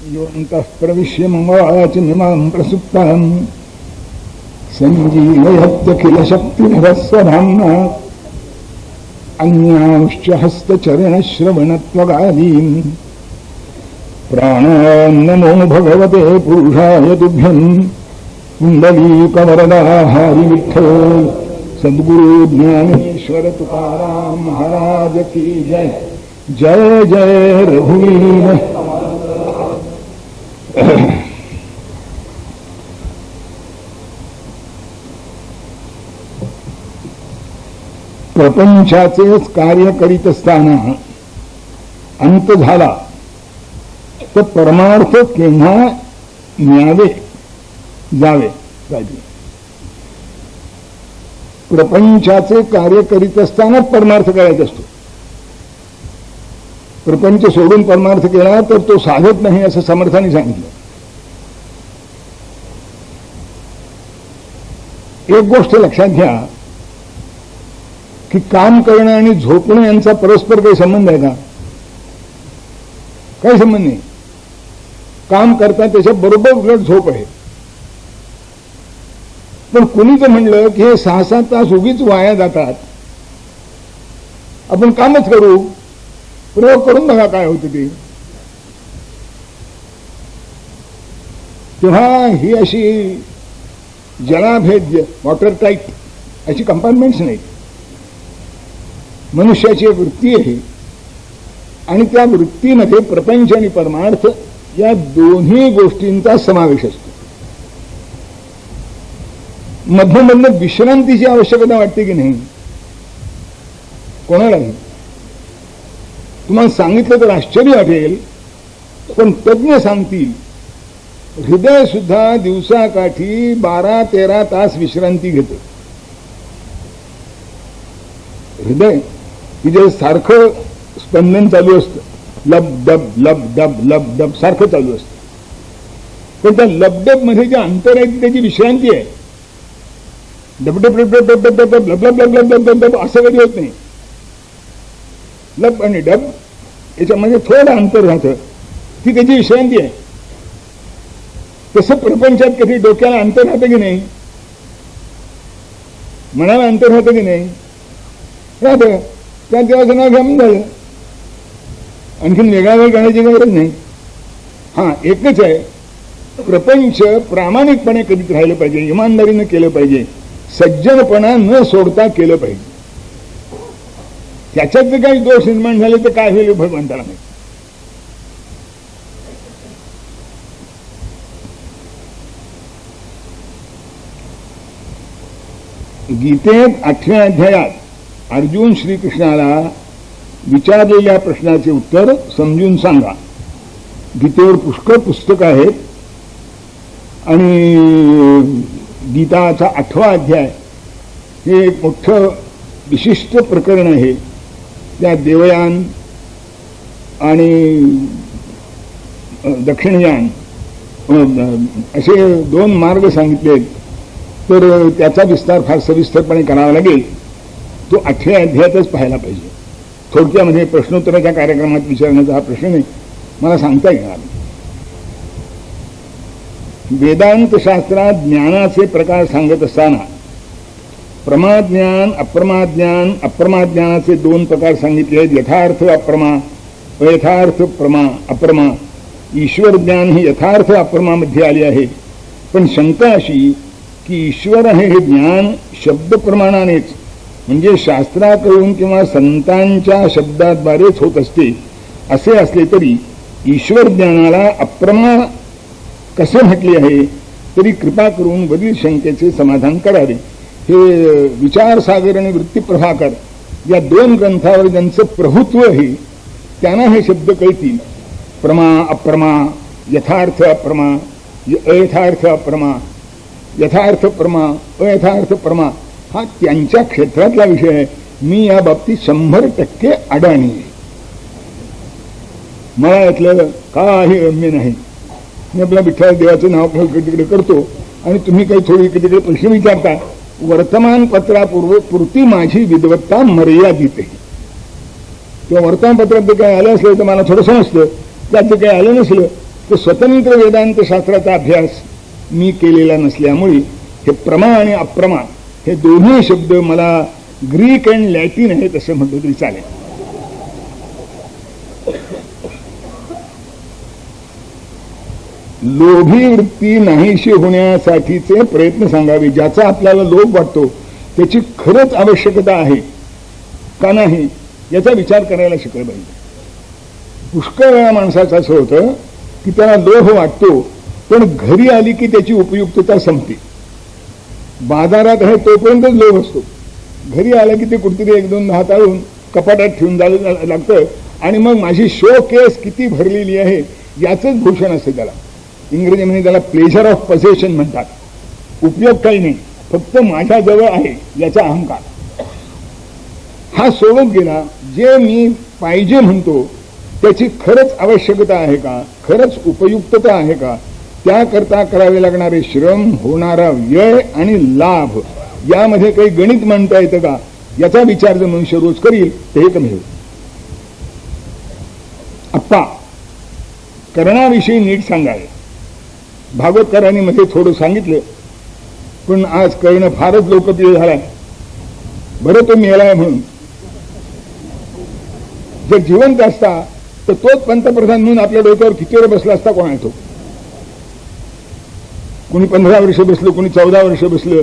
योऽन्तः प्रविश्य मम वाचमिमां प्रसुप्ताम् सञ्जीवयत्यखिलशक्तिधरस्वधाम्ना अन्यांश्च हस्तचरणश्रवणत्वगादीन् प्राणान्नमो भगवते पुरुषाय तुभ्यम् कुण्डलीकवरदाहारि विठ्ठल सद्गुरु ज्ञानेश्वर तुकाराम महाराज की जय। जय जय रघुवीर। प्रपंचाचेच कार्य करीत असताना अंत झाला तर परमार्थ केव्हा न्यावे जावे पाहिजे. प्रपंचाचे कार्य करीत असताना परमार्थ करायचा असतो. प्रपंच सोडून परमार्थ केला तर तो साधत नाही असं समर्थाने सांगितलं. एक गोष्ट लक्षात घ्या की काम करणं आणि झोपणं यांचा परस्पर काही संबंध आहे का? काही संबंध नाही. काम करता त्याच्या बरोबर उलट झोप आहे. पण कुणीच म्हणलं की हे 6-7 तास उगीच वाया जातात, आपण कामच करू, प्रयोग करून बघा काय होतं ते. तेव्हा ही अशी जलाभेद्य वॉटर टाईट अशी कंपार्टमेंट्स नाहीत. मनुष्याची एक वृत्ती आहे आणि त्या वृत्तीमध्ये प्रपंच आणि परमार्थ या दोन्ही गोष्टींचा समावेश असतो. मधनं विश्रांतीची आवश्यकता वाटते की नाही? कोणालाही. तुम्हाला सांगितलं तर आश्चर्य वाटेल, पण तज्ञ सांगतील हृदय सुद्धा दिवसाकाठी 12-13 तास विश्रांती घेतं. हृदय की जे सारखं स्पंदन चालू असतं, लब डब लब डब लब डब सारखं चालू असतं, पण त्या लबडब मध्ये जे अंतर आहे त्याची विश्रांती आहे. डबडब डब डब डब डब डब लब लब लब लब लब डब असं कधी होत नाही. लब आणि डब याच्यामध्ये थोडं अंतर राहतं, ती त्याची विश्रांती आहे. तसं प्रपंचात कधी डोक्याला अंतर राहतं की नाही? मनाला अंतर राहतं की नाही? राहतं. त्या देवाचं नाव घ्या झालं. आणखीन वेगळा वेळ करण्याची गरज नाही. हा एकच आहे, प्रपंच प्रामाणिकपणे करीत राहिलं पाहिजे, इमानदारीनं केलं पाहिजे, सज्जनपणा न सोडता केलं पाहिजे. त्याच्यात जर काही दोष निर्माण झाले तर काय होईल भगवंताला माहिती. गीतेत 8व्या अध्यायात अर्जुन श्रीकृष्णाला विचारलेल्या प्रश्नाचे उत्तर समजून सांगा. गीतेवर पुष्कळ पुस्तकं आहेत आणि गीताचा 8वा अध्याय हे एक मोठं विशिष्ट प्रकरण आहे. त्या देवयान आणि दक्षिणयान असे 2 मार्ग सांगितले, तर त्याचा विस्तार फार सविस्तरपणे करावा लागेल. तो 8व्या अध्यायातच पाहायला पाहिजे. थोडक्यामध्ये प्रश्नोत्तराच्या कार्यक्रमात विचारण्याचा हा प्रश्न नाही, मला सांगता येणार. वेदांत शास्त्रात ज्ञानाचे प्रकार सांगत असताना प्रमाज्ञान अप्रमाज्ञान, अप्रमाज्ञानाचे 2 प्रकार सांगितले आहेत. यथार्थ अप्रमा, अयथार्थ प्रमा अप्रमा. ईश्वर ज्ञान ही यथार्थ अप्रमामध्ये आली आहे. पण शंका अशी की ईश्वर आहे हे ज्ञान शब्द प्रमाणानेच म्हणजे शास्त्राकडून किंवा संतांच्या शब्दाद्वारेच होत असते. असे असले तरी ईश्वर ज्ञानाला अप्रमा कसे म्हटले आहे, तरी कृपा करून वरील शंकेचे समाधान करावे. हे विचारसागर आणि वृत्तीप्रभाकर या 2 ग्रंथावर ज्यांचं प्रभुत्व आहे त्यांना हे शब्द कळतील. प्रमा अप्रमा, यथार्थ अप्रमा, अयथार्थ अप्रमा, यथार्थ प्रमा, अयथार्थ प्रमा हा त्यांच्या क्षेत्रातला विषय आहे. मी या बाबतीत 100% अडाणी आहे. मला यातलं काही गम्य नाही. मी आपल्या विठ्ठल देवाचं नाव तिकडे करतो आणि तुम्ही काही थोडी तिकडे प्रश्न विचारता. वर्तमानपत्रापुरती माझी विद्वत्ता मर्यादित आहे. किंवा वर्तमानपत्रात जे काही आलं असलं तर मला थोडं समजतं, त्यात जे काही आलं नसलं तर स्वतंत्र वेदांत शास्त्राचा अभ्यास मी केलेला नसल्यामुळे हे प्रमा आणि अप्रमा हे दोन्ही शब्द मला ग्रीक अँड लॅटिन आहेत असं म्हटलं तरी चालेल. लोभी वृत्ती नाहीशी होण्यासाठीचे प्रयत्न सांगावे. ज्याचा आपल्याला लोभ वाटतो त्याची खरंच आवश्यकता आहे का नाही याचा विचार करायला शिकलं पाहिजे. पुष्कळ वेळा माणसाचं असं होतं की त्याला लोभ वाटतो पण घरी आली की त्याची उपयुक्तता संपते. बाजारात आहे तोपर्यंतच लोभ असतो, घरी आलं की ते कुठेतरी एक दोन हाताळून कपाटात ठेवून जायला लागतं आणि मग माझी शो केस किती भरलेली आहे याचंच भूषण असतं. त्याला इंग्रजीमध्ये त्याला प्लेजर ऑफ पझेशन म्हणतात. उपयोग काही नाही, फक्त माझ्याजवळ आहे याचा अहंकार. हा सोडत गेला. जे मी पाहिजे म्हणतो त्याची खरंच आवश्यकता आहे का, खरंच उपयुक्तता आहे का, त्याकरता करावे लागणारे श्रम, होणारा व्यय आणि लाभ यामध्ये काही गणित म्हणता येतं का याचा विचार जर मनुष्य रोज करील तर हे कमी होईल. आप्पा कर्णाविषयी नीट सांगावे. भागवतकरांनी मध्ये थोडं सांगितलं पण आज कर्ण फारच लोकप्रिय झालाय. बरं तो मेलाय म्हणून. जर जिवंत असता तर तोच पंतप्रधान म्हणून आपल्या डोक्यावर किती वेळ बसला असता कोणा तो. कुणी 15 वर्ष बसलं, कुणी 14 वर्ष बसलं,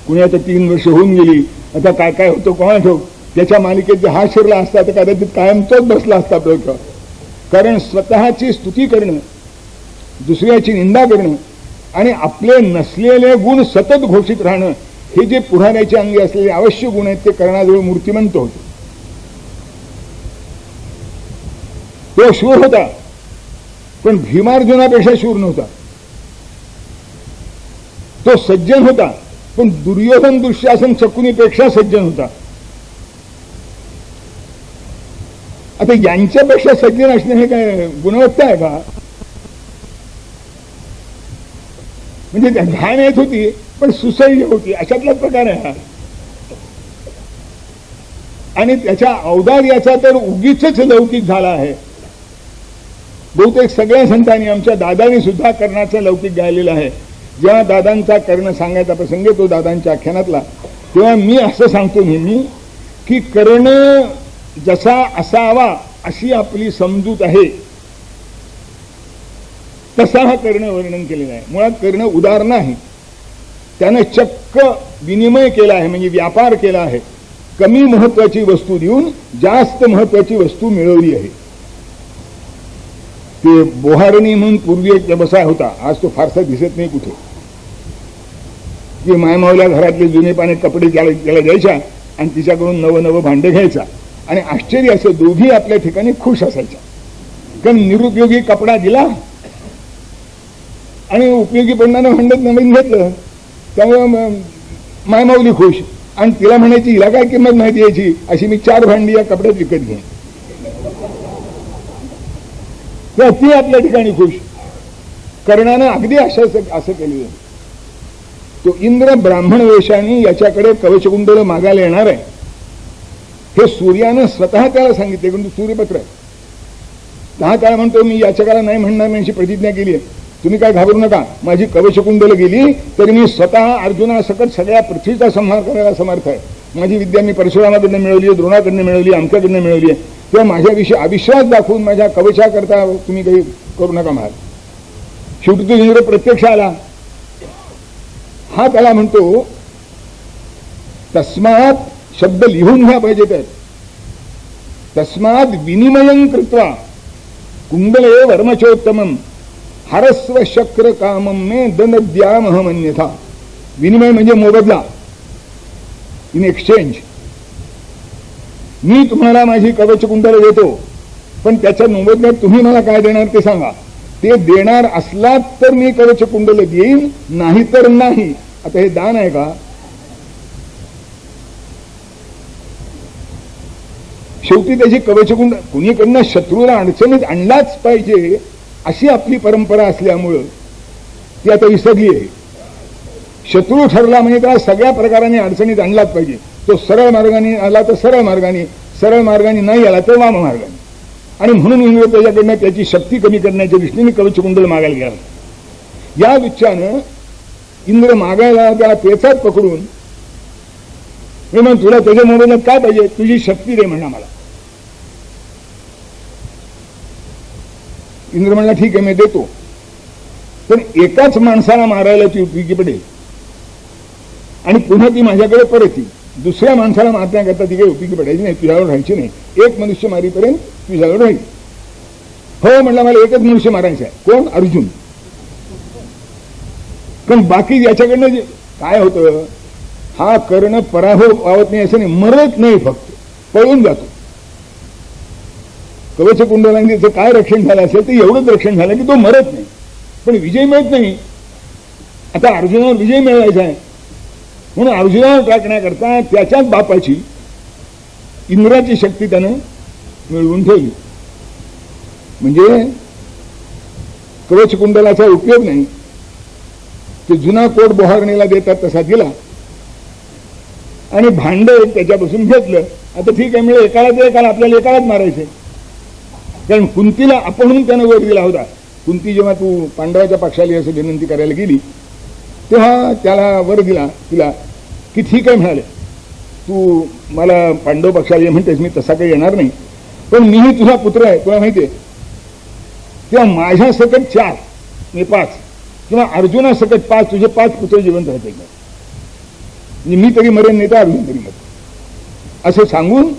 कुणी आता 3 वर्ष होऊन गेली. आता काय काय होतं कोणा ठेव. त्याच्या मालिकेत हा शिरला असता तर कदाचित कायम तोच बसला असता डोक्यावर. कारण स्वतःची स्तुती करणं, दुसऱ्याची निंदा करणं आणि आपले नसलेले गुण सतत घोषित राहणं हे जे पुराण्याचे अंगी असलेले आवश्यक गुण आहेत ते कर्णाजवळ मूर्तिमंत होते. तो शूर होता पण भीमार्जुनापेक्षा शूर नव्हता. तो सज्जन होता पण दुर्योधन दुःशासन शकुनीपेक्षा सज्जन होता. आता यांच्यापेक्षा सज्जन असणे हे काय गुणवत्ता आहे का. म्हणजे ध्यान येत होती पण सुसह्य होती अशातलाच प्रकार आहे हा. आणि त्याच्या औदार्याचा तर उगीच लौकिक झाला आहे. बहुतेक सगळ्या संतांनी, आमच्या दादांनी सुद्धा कर्णाचं लौकिक गायलेलं आहे. जेव्हा दादांचा कर्ण सांगायचा प्रसंग तो दादांच्या आख्यानातला, तेव्हा मी असं सांगतो नेहमी की कर्ण जसा असावा अशी आपली समजूत आहे तसा हा कर्ण वर्णन केलेला आहे. मुळात कर्ण उदार नाही, त्यानं चक्क विनिमय केला आहे, म्हणजे व्यापार केला आहे. कमी महत्वाची वस्तू देऊन जास्त महत्वाची वस्तू मिळवली आहे. ते बोहारणी म्हणून पूर्वी एक व्यवसाय होता, आज तो फारसा दिसत नाही कुठे. की मायमावल्या घरातले जुने पाने कपडे त्याला द्यायच्या आणि तिच्याकडून नवं नवं भांडे घ्यायचा. आणि आश्चर्य असं दोघी आपल्या ठिकाणी खुश असायच्या. कारण निरुपयोगी कपडा दिला आणि उपयोगी पडणारं भांडत नवीन घेतलं, त्यामुळे मायमावली खुश. आणि तिला म्हणायची हिला काय किंमत माहिती यायची, अशी मी 4 भांडी या कपड्यात विकत घेईन. ती आपल्या ठिकाणी खुश. कर्णानं अगदी असं केलं. तो इंद्र ब्राह्मण वेशाने याच्याकडे कवचकुंडल मागायला येणार आहे हे सूर्यानं स्वतः त्याला सांगितले. पण सूर्यपत्र आहे. हा त्याला म्हणतो मी याचकाला नाही म्हणणार नाही अशी प्रतिज्ञा केली आहे. तुम्ही काय घाबरू नका, माझी कवचकुंडल गेली तरी मी स्वतः अर्जुनासकट सगळ्या पृथ्वीचा संहार करायला समर्थ आहे. माझी विद्या मी परशुरामाकडनं मिळवली आहे, द्रोणाकडनं मिळवली, आमच्याकडनं मिळवली आहे. तेव्हा माझ्याविषयी अविश्वास दाखवून माझ्या कवचाकरता तुम्ही काही करू नका महाराज. शेवटी तो इंद्र प्रत्यक्ष आला. हा त्याला म्हणतो तस्मात शब्द लिहून घ्या पाहिजे तर तस्मात विनिमयं कृत्वा कुंडले वर्मचोत्तमं हरस्व शक्र कामं मे दनद्यामहमन्यथा. विनिमय म्हणजे मोबदला, इन एक्सचेंज. मी तुम्हाला माझी कवचकुंडल देतो पण त्याच्या मोबदल्यात तुम्ही मला काय देणार ते सांगा. ते देणार असलात तर मी कवचकुंडल देईन, नाही तर नाही. आता हे दान आहे का. शेवटी त्याची कवचकुंड कुणीकडनं शत्रूला अडचणीत आणलाच पाहिजे अशी आपली परंपरा असल्यामुळं ती आता विसरली आहे. शत्रू ठरला म्हणजे त्याला सगळ्या प्रकाराने अडचणीत आणलाच पाहिजे. तो सरळ मार्गाने आला तर सरळ मार्गाने, सरळ मार्गाने नाही आला तर वाम मार्गाने. आणि म्हणून इंद्र त्याच्याकडनं त्याची शक्ती कमी करण्याच्या दृष्टीने कवचकुंडल मागायला गेला. या विचारानं इंद्र मागायला त्याला पेचात पकडून मग तुला त्याच्या मोबदल्यात काय पाहिजे, तुझी शक्ती दे म्हणा मला. इंद्र म्हणला ठीक आहे मी देतो, पण एकाच माणसाला मारायला ती उपयोगी पडेल आणि पुन्हा ती माझ्याकडे परत येईल. दुसऱ्या माणसाला मारण्याकरता ती काही उपयोगी पडायची नाही, तुझ्यावर राहायची नाही. एक मनुष्य मारीपर्यंत तुझ्यावर राहील. हो म्हणला मला एकच मनुष्य मारायचा आहे. कोण? अर्जुन. पण बाकी याच्याकडनं जे काय होतं, हा कर्ण पराभव पावत नाही असं नाही, मरत नाही, फक्त पळून जातो. कवच कुंडलांचं काय रक्षण झालं असेल ते एवढंच रक्षण झालं की तो मरत नाही, पण विजय मिळत नाही. आता अर्जुनावर विजय मिळवायचा आहे म्हणून अर्जुनावर टाकण्याकरता त्याच्याच बापाची इंद्राची शक्ती त्यानं मिळवून ठेवली. म्हणजे कवच कुंडलाचा उपयोग नाही, ते जुना कोट बोहारणीला देतात तसा दिला आणि भांड त्याच्यापासून घेतलं. आता ठीक आहे, मिळेल एकाला ते एकाला, आपल्याला एकालाच मारायचंय. कारण कुंतीला आपणहून त्यानं वर दिला होता. कुंती जेव्हा तू पांडवाच्या पक्षाला असं विनंती करायला गेली तेव्हा त्याला वर दिला तिला की ठीक आहे म्हणाले, तू मला पांडव पक्षाला ये म्हणतेस, मी तसा काही येणार नाही, पण मीही तुझा पुत्र आहे तुला माहिती आहे. तेव्हा माझ्या सकट 4 मी 5 किंवा अर्जुना सकट 5 तुझे 5 पुत्र जिवंत राहते. म्हणजे मी तरी मरेन नाही तर अर्जुन तरी मरेन असं सांगून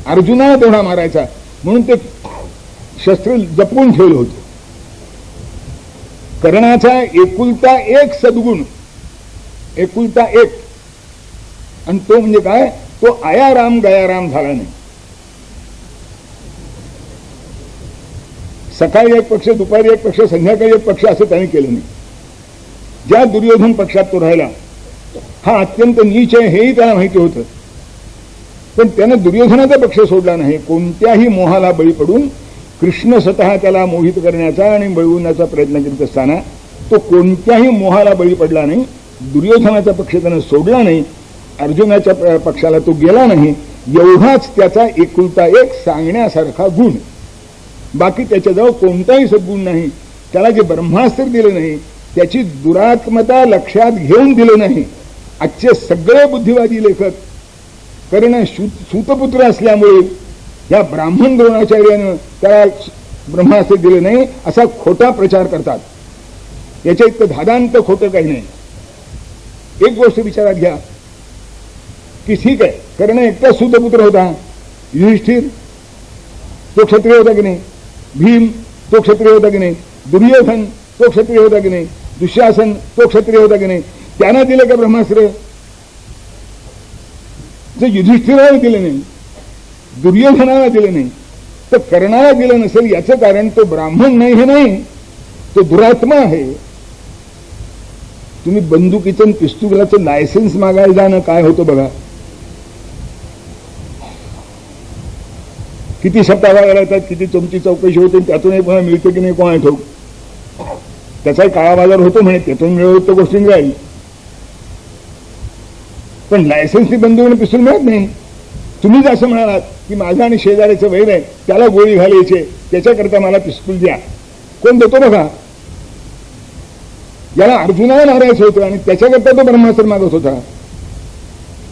अर्जुनाला तेवढा मारायचा म्हणून ते शस्त्र जपून ठेवलं होतं. कर्णाचा एकुलता एक सद्गुण, एकुलता एक, आणि तो म्हणजे काय, तो आयाराम गयाराम झाला नाही. सकाळी एक पक्ष, दुपारी एक पक्ष, संध्याकाळी एक पक्ष असं त्याने केलं नाही. ज्या दुर्योधन पक्षात तो राहिला हा अत्यंत नीच आहे हेही त्याला माहिती होतं, पण त्यानं दुर्योधनाचा पक्ष सोडला नाही. कोणत्याही मोहाला बळी पडून कृष्ण स्वतः त्याला मोहित करण्याचा आणि बळवण्याचा प्रयत्न करीत असताना तो कोणत्याही मोहाला बळी पडला नाही. दुर्योधनाचा पक्ष त्यानं सोडला नाही, अर्जुनाच्या पक्षाला तो गेला नाही. एवढाच त्याचा एकुलता एक सांगण्यासारखा गुण. बाकी त्याच्याजवळ कोणताही सद्गुण नाही. त्याला जे ब्रह्मास्त्र दिलं नाही, त्याची दुरात्मता लक्षात घेऊन दिलं नाही. आजचे सगळे बुद्धिवादी लेखक कर्ण सूतपुत्र असल्यामुळे या ब्राह्मण द्रोणाचार्यानं त्याला ब्रह्मास्त्र दिलं नाही असा खोटा प्रचार करतात. याच्या इतकं धादांत खोटं काही नाही. एक गोष्ट विचारात घ्या की ठीक आहे, कर्ण एकटा सूतपुत्र होता, युधिष्ठिर तो क्षत्रिय होता की नाही, भीम तो क्षत्रिय होता की नाही, दुर्योधन तो क्षत्रिय होता की नाही, दुःशासन तो क्षत्रिय होता की नाही, त्यांना दिलं का ब्रह्मास्त्र? जर युधिष्ठिराला दिलं नाही, दुर्योधनाला दिलं नाही, तर कर्णाला दिलं नसेल याचं कारण तो ब्राह्मण नाही हे नाही, तो दुरात्मा आहे. तुम्ही बंदुकीचं पिस्तुलाचं लायसन्स मागायला जाणं काय होतं बघा. किती सप्ताह लागायला येतात, किती तुमची चौकशी होते, त्यातूनही पुन्हा मिळतं की नाही कोणा ठाऊक. त्याचाही काळा बाजार होतो म्हणे, त्यातून मिळवत तर गोष्टी राहील, पण लायसन्सनी बंदूक पिस्तूल मिळत नाही. तुम्हीच असं म्हणालात की माझा आणि शेजाऱ्याचं वैर आहे, त्याला गोळी घालायचे, त्याच्याकरता मला पिस्तूल द्या. कोण देतो बघा. याला अर्जुनाला मारायचं होतं आणि त्याच्याकरता तो ब्रह्मास्त्र मागत होता.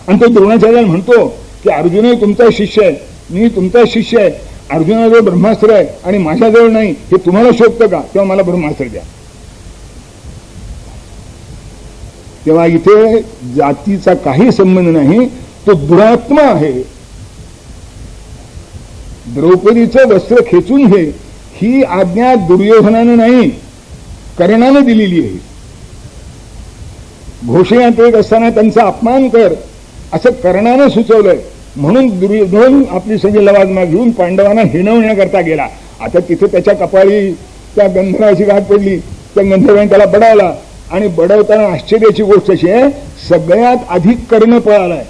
आणि तो द्रोणाचार्याला म्हणतो की अर्जुनही तुमचा शिष्य आहे, मी तुमचा शिष्य आहे, अर्जुनाजवळ ब्रह्मास्त्र आहे आणि माझ्याजवळ नाही, हे तुम्हाला शोभतं का? तेव्हा मला ब्रह्मास्त्र द्या. तेव्हा इथे जातीचा काही संबंध नाही, तो दुरात्मा आहे. द्रौपदीचं वस्त्र खेचून घे ही आज्ञा दुर्योधनानं नाही, कर्णानं दिलेली आहे. घोषयात येत असताना त्यांचा अपमान कर असं कर्णानं सुचवलंय. म्हणून दुर्योधन आपली सगळी लवाजमा घेऊन पांडवांना हिणवण्याकरता गेला. आता तिथे त्याच्या कपाळी त्या गंधर्वाची गाठ पडली, त्या गंधर्वाने त्याला बडावला आणि बडवताना आश्चर्याची गोष्ट अशी आहे, सगळ्यात अधिक कर्ण पळालाय.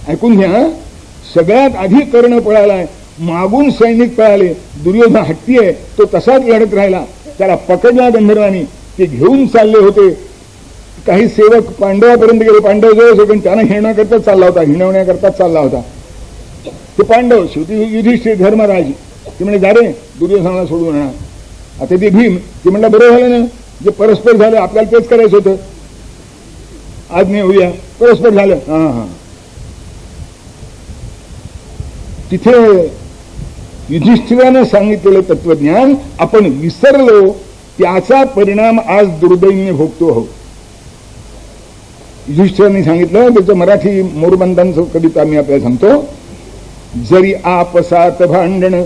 ऐकून घ्या, सगळ्यात अधिक कर्ण पळालाय, मागून सैनिक पळाले. दुर्योधन हट्टी आहे, तो तसाच लढत राहिला. त्याला पकडला गंधर्वानी, ते घेऊन चालले होते. काही सेवक पांडवापर्यंत गेले, पांडव जवळ पण त्यांना हिणवण्याकरताच चालला होता, हिणवण्याकरताच चालला होता. ते पांडव शेवटी युधिष्ठिर धर्मराज ते म्हणजे जा रे दुर्योधनाला सोडून आणा. आता ते भीम ते म्हणलं बरं झालं ना, जे परस्पर झालं आपल्याला तेच करायचं होतं, आज नाही होऊया, परस्पर झालं. हा तिथे युधिष्ठिरानं सांगितलेलं तत्वज्ञान आपण विसरलो, त्याचा परिणाम आज दुर्दैन्य भोगतो आहोत. युधिष्ठिरांनी सांगितलं, त्याचं मराठी मोरबंदांचं कविता मी आपल्याला सांगतो. जरी आपसात भांडण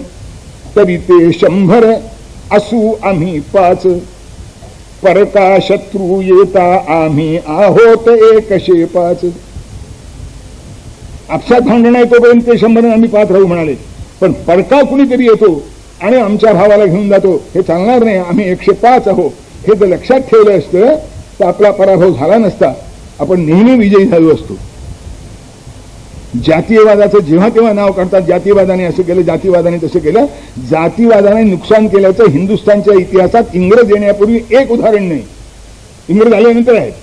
तरी ते 100 असू आम्ही 5, परका शत्रू येता आम्ही आहोत 105. आपसात भांडण आहे तोपर्यंत ते 100 आम्ही 5 राहू म्हणाले, पण परका कुणीतरी येतो आणि आमच्या भावाला घेऊन जातो, हे चालणार नाही, आम्ही 105 आहोत. हे जर लक्षात ठेवलं असतं तर आपला पराभव झाला नसता, आपण नेहमी विजयी झालो असतो. जातीयवादाचं जेव्हा तेव्हा नाव काढतात, जातीवादाने असं केलं, जातीवादाने तसं केलं. जातीवादाने नुकसान केल्याचं हिंदुस्थानच्या इतिहासात इंग्रज येण्यापूर्वी एक उदाहरण नाही. इंग्रज आल्यानंतर आहेत,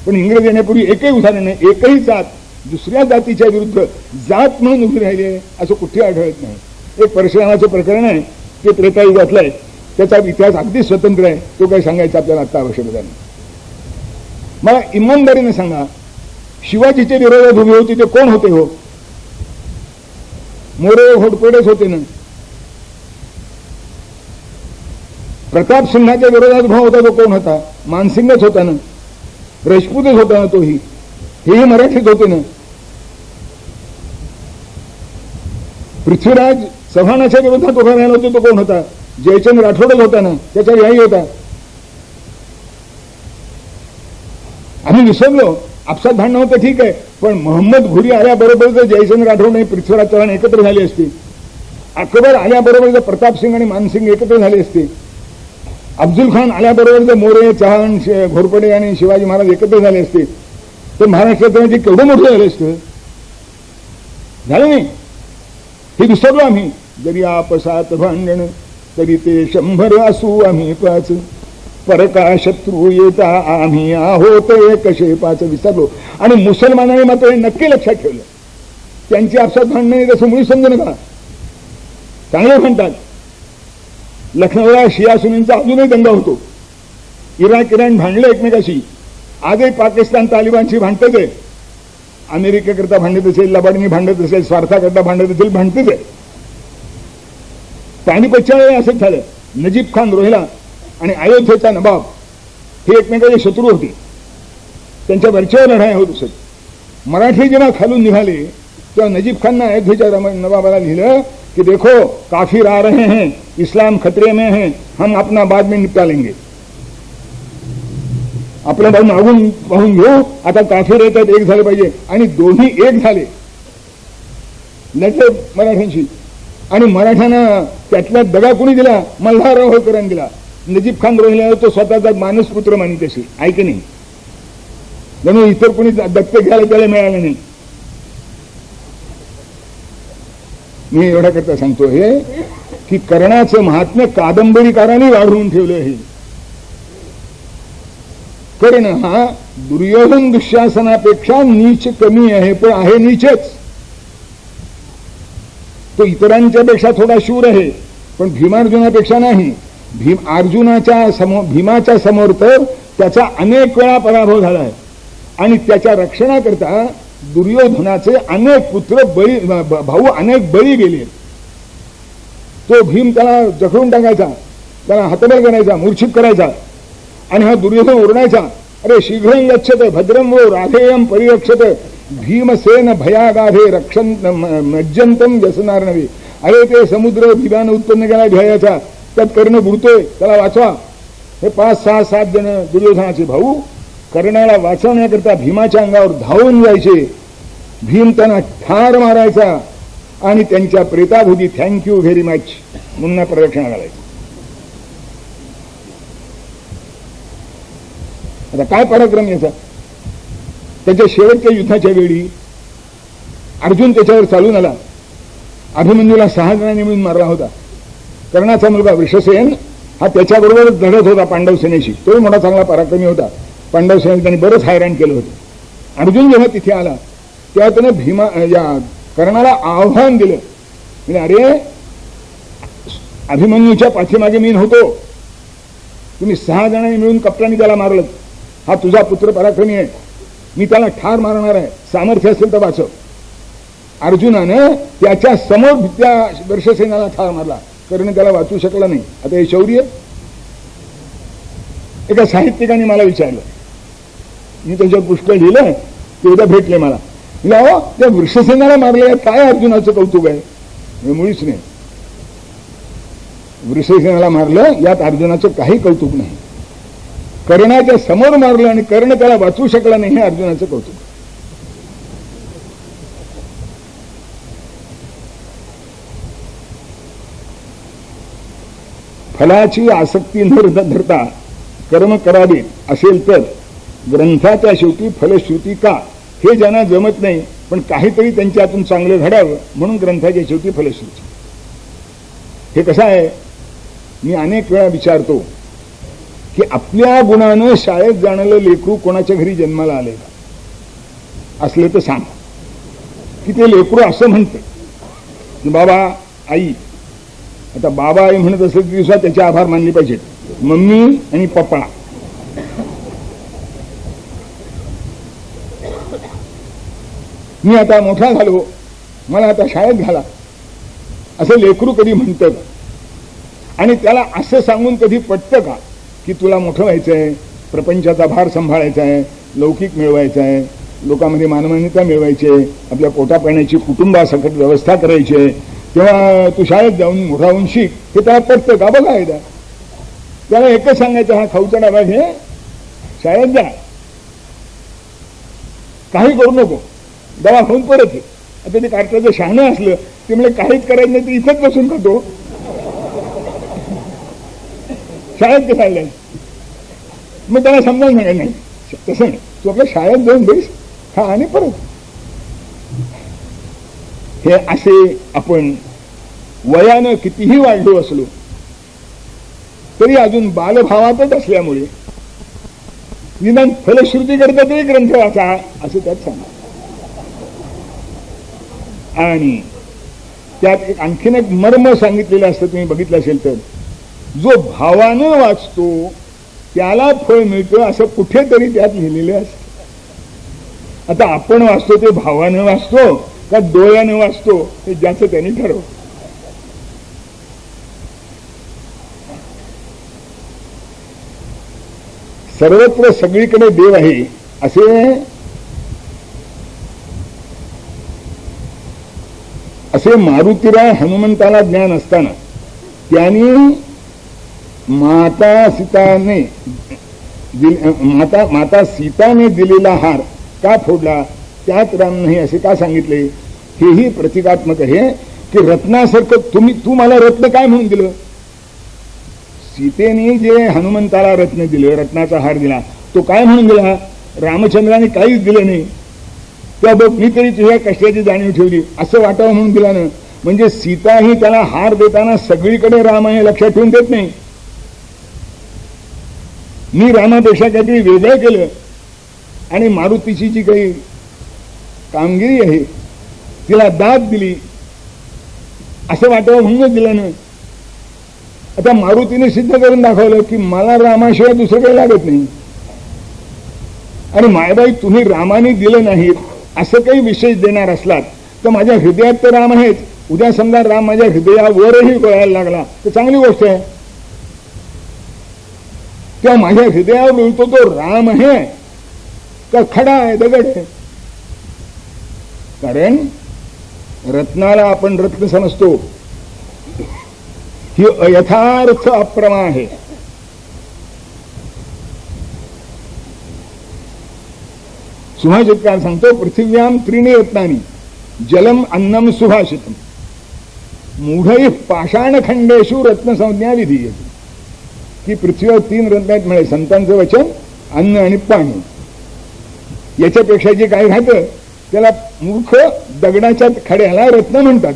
पण इंग्रज येण्यापूर्वी एकही उदाहरण नाही. एकही जात दुसऱ्या जातीच्या विरुद्ध जात म्हणून उभी राहिले असं कुठे आढळत नाही. एक परशुरामाचं प्रकरण आहे, ते त्रेतायुगातलं आहे, त्याचा इतिहास अगदी स्वतंत्र आहे, तो काही सांगायचा आपल्याला आता आवश्यकता नाही. मला इमानदारीने सांगा, शिवाजीचे विरोधात उभे होते ते कोण होते? हो, मोरे घोटपेडेच होते ना. प्रताप सिंहाच्या विरोधात उभा होता तो कोण होता? मानसिंगच होता ना, राजपूतच होता ना तोही, हेही मराठीच होते ना. पृथ्वीराज चव्हाणाच्या विरोधात उभा राहिला होता तो कोण होता? जयचंद राठोडच होता ना, त्याचा न्यायी होता. आम्ही विसरलो, आपसात भांडणं होतं ठीक आहे, पण मोहम्मद घुरी आल्याबरोबर जर जयचंद राठोड आणि पृथ्वीराज चव्हाण एकत्र झाले असते, अकबर आल्याबरोबर जर प्रतापसिंग आणि मानसिंग एकत्र झाले असते, अफजल खान आल्याबरोबर जर मोरे, चव्हाण, घोरपडे आणि शिवाजी महाराज एकत्र झाले असते, तर महाराष्ट्रात केवढं मोठं झालं असतं? झालं नाही. हे विसरलो आम्ही. जरी आपसात भांडण तरी ते 100 असू आम्ही 5, परका शत्रू येता आम्ही आहोत 105. विसरलो. आणि मुसलमानांनी मात्र हे नक्की लक्षात ठेवलं. त्यांची आपसात भांडणं नाही तसं मुळी समजू नका, चांगले म्हणतात. लखनौला शिया सुन्नींचा अजूनही दंगा होतो. इराण भांडले एकमेकाशी. आजही पाकिस्तान तालिबानशी भांडतच आहे. अमेरिकेकरता भांडत असेल, लबाडणी भांडत असेल, स्वार्थाकरता भांडत असेल, भांडतच आहे. पानिपतच्या वेळी असंच झालं. नजीब खान रोहिला आणि अयोध्येचा नवाब हे एकमेकाचे शत्रू होते. त्यांच्या वरच्यावर लढाई होत असत. मराठी जेव्हा खालून निघाले तेव्हा नजीब खानने अयोध्येच्या नवाबाला लिहिलं की देखो काफिर आ रहे हैं, इस्लाम खतरे में है, हम अपना बाद में निपटा लेंगे. आपलं बाजू मागून पाहून घेऊ, आता काफिर येतात, एक झाले पाहिजे. आणि दोन्ही एक झाले, लढले मराठ्यांशी. आणि मराठ्यांना त्यातला दगा कुणी दिला? मल्हारराव होळकरांनी दिला. नजीब खान रोहिला तो स्वतःचा मानसपुत्र मानित असेल, ऐक नाही, जणू इतर कोणी दत्तक घ्यायला त्याला मिळालं नाही. मी एवढ्या करता सांगतो हे की कर्णाचं महात्म्य कादंबरीकारांनी वाढवून ठेवलं आहे. कर्ण हा दुर्योधन दुःशासनापेक्षा नीच कमी आहे, पण आहे नीचच. तो इतरांच्या पेक्षा थोडा शूर आहे, पण भीमार्जुनापेक्षा नाही. भीमाच्या समोर तर त्याचा अनेक वेळा पराभव झाला आहे. आणि त्याच्या रक्षणाकरता दुर्योधनाचे अनेक पुत्र बळी, भाऊ अनेक बळी गेले. तो भीम त्याला जखडून टाकायचा, त्याला हातबल करायचा, मूर्छित करायचा. आणि हा दुर्योधन ओरडायचा, अरे शीघ्रं यच्छते भद्रं वो राधेयं परिरक्षते भीमसेन भयागाधे रक्षण मज्जंतम व्यसनार्णवे. अरे ते समुद्र भीमानं उत्पन्न केला भयाचा, त्यात कर्ण बुडतोय, त्याला वाचवा. हे 5, 6, 7 जण दुर्योधनाचे भाऊ कर्णाला वाचवण्याकरता भीमाच्या अंगावर धावून जायचे. भीम त्यांना ठार मारायचा आणि त्यांच्या प्रेताभूती थँक्यू व्हेरी मच म्हणून प्रदक्षिणा घालायची. आता काय पराक्रम याचा? त्याच्या शेवटच्या युद्धाच्या वेळी अर्जुन त्याच्यावर चालून आला. अभिमन्यूला 6 जणांनी मिळून मारला होता. कर्णाचा मुलगा वृषसेन हा त्याच्याबरोबरच लढत होता पांडव सेनेशी. तोही मोठा चांगला पराक्रमी होता. पांडव सेनेने त्यांनी बरंच हैराण केलं होतं. अर्जुन जेव्हा तिथे आला तेव्हा त्यानं कर्णाला आव्हान दिलं, म्हणजे अरे अभिमन्यूच्या पाठीमागे मी नव्हतो. तुम्ही 6 जणांनी मिळून कपटाने त्याला मारलं. हा तुझा पुत्र पराक्रमी आहे, मी त्याला ठार मारणार आहे, सामर्थ्य असेल तर वाचव. अर्जुनानं त्याच्या समोर त्या वर्षसेनाला ठार मारला, कर्ण त्याला वाचू शकला नाही. आता हे शौर्य. एका साहित्यिकाने मला विचारलं, मी त्याच्यावर पुष्कळ लिहिलं, ते उद्या भेटले मला. अहो त्या वृषसेनाला मारले, काय अर्जुनाचं कौतुक आहे? मुळीच नाही. वृषसेनाला मारलं यात अर्जुनाचं काही कौतुक नाही. कर्णाच्या समोर मारलं आणि कर्ण त्याला वाचू शकला नाही, हे अर्जुनाचं कौतुक. फलाची आसक्ती न धरता कर्म करावे असेल तर ग्रंथाच्या शेवटी फलश्रुती का, हे ज्यांना जमत नाही, पण काहीतरी त्यांच्यातून चांगलं घडावं म्हणून ग्रंथाच्या शेवटी फलश्रुती. हे कसं आहे, मी अनेक वेळा विचारतो की आपल्या गुणानं शाळेत जाणारं लेकरू कोणाच्या घरी जन्माला आले का? असले तर सांग की ते लेकरू असं म्हणतं की बाबा आई. आता बाबा आई म्हणत असेल दिवसा त्याचे आभार मानले पाहिजेत, मम्मी आणि पप्पा. मी आता मोठा झालो, मला आता शाळेत घाला, असं लेकरू कधी म्हणतं का? आणि त्याला असं सांगून कधी पटतं का की तुला मोठं व्हायचंय, प्रपंचाचा भार सांभाळायचा आहे, लौकिक मिळवायचा आहे, लोकांमध्ये मानमान्यता मिळवायची आहे, आपल्या पोटापाण्याची कुटुंबासकट व्यवस्था करायची आहे, तेव्हा तू शाळेत जाऊन मोठा होऊन शिक. हे त्याला पटतं का? बघा एकदा. त्याला एकच सांगायचं, हा खाऊचा डबा घे, शाळेत जा, काही करू नको, दवा खाऊन परत ये. आता ते कार्टाचं शहाणं असलं ते म्हणजे काहीच करायचं नाही, ते इथंच बसून खातो, शाळेत कसं आलं? मग त्याला समजावून सांगायचं नाही, तसं नाही, तू आपल्या शाळेत जाऊन बेस, खा आणि परत. हे असे आपण वयानं कितीही वाढलो असलो तरी अजून बालभावातच असल्यामुळे निदान फलश्रुती करता तरी ग्रंथ वाचा असं त्यात सांगा. आणि त्यात एक आणखीन एक मर्म सांगितलेलं असतं, तुम्ही बघितलं असेल तर, जो भावानं वाचतो त्याला फळ मिळतं असं कुठेतरी त्यात लिहिलेलं असतं. आता आपण वाचतो ते भावानं वाचतो का डोळ्यानं वाचतो, हे ज्याचं त्यांनी ठरव. सर्वत्र सगळीकडे देव आहे असे मारुतीराय हनुमंताला ज्ञान असताना त्यांनी माता सीताने दिलेला हार का फोडला, त्यात राम नाही असे का सांगितले? हेही प्रतिकात्मक आहे की रत्नासारखं तू मला रत्न काय म्हणून दिलं? सीतेने जे हनुमंताला रत्न दिलं, रत्नाचा हार दिला, तो काय म्हणून दिला? रामचंद्राने काहीच दिलं नाही, त्या बघ मी तरी तुझ्या कष्टाची जाणीव ठेवली असं वाटावं म्हणून दिला ना. म्हणजे सीता ही त्याला हार देताना सगळीकडे राम आहे लक्षात ठेवून देत नाही. मी रामापेक्षा काहीतरी वेगळं केलं आणि मारुतीची जी काही कामगिरी आहे तिला दाद दिली असं वाटावं म्हणूनच दिलं ना. आता मारुतीने सिद्ध करून दाखवलं की मला रामाशिवाय दुसरं काही लागत नाही. आणि मायबाई तुम्ही रामाने दिलं नाहीत असं काही विशेष देणार असलात तर माझ्या हृदयात तर राम आहेच. उद्या समजा राम माझ्या हृदयावरही कळायला लागला तर चांगली गोष्ट आहे. तेव्हा माझ्या हृदयावर मिळतो तो राम आहे का खडा आहे, दगड आहे? कारण रत्नाला आपण रत्न समजतो, ही अयथार्थ अप्रमा आहे. सुभाषितकार सांगतो, पृथिव्याम त्रीणी रत्नानी जलम अन्नम सुभाषितम मूढै पाषाणखंडेषु रत्नसंज्ञा विधीयते. की पृथ्वीवर 3 रत्न आहेत म्हणे, संतांचं वचन, अन्न आणि पाणी. याच्यापेक्षा जे काय राहतं त्याला मूर्ख दगडाच्या खड्याला रत्न म्हणतात.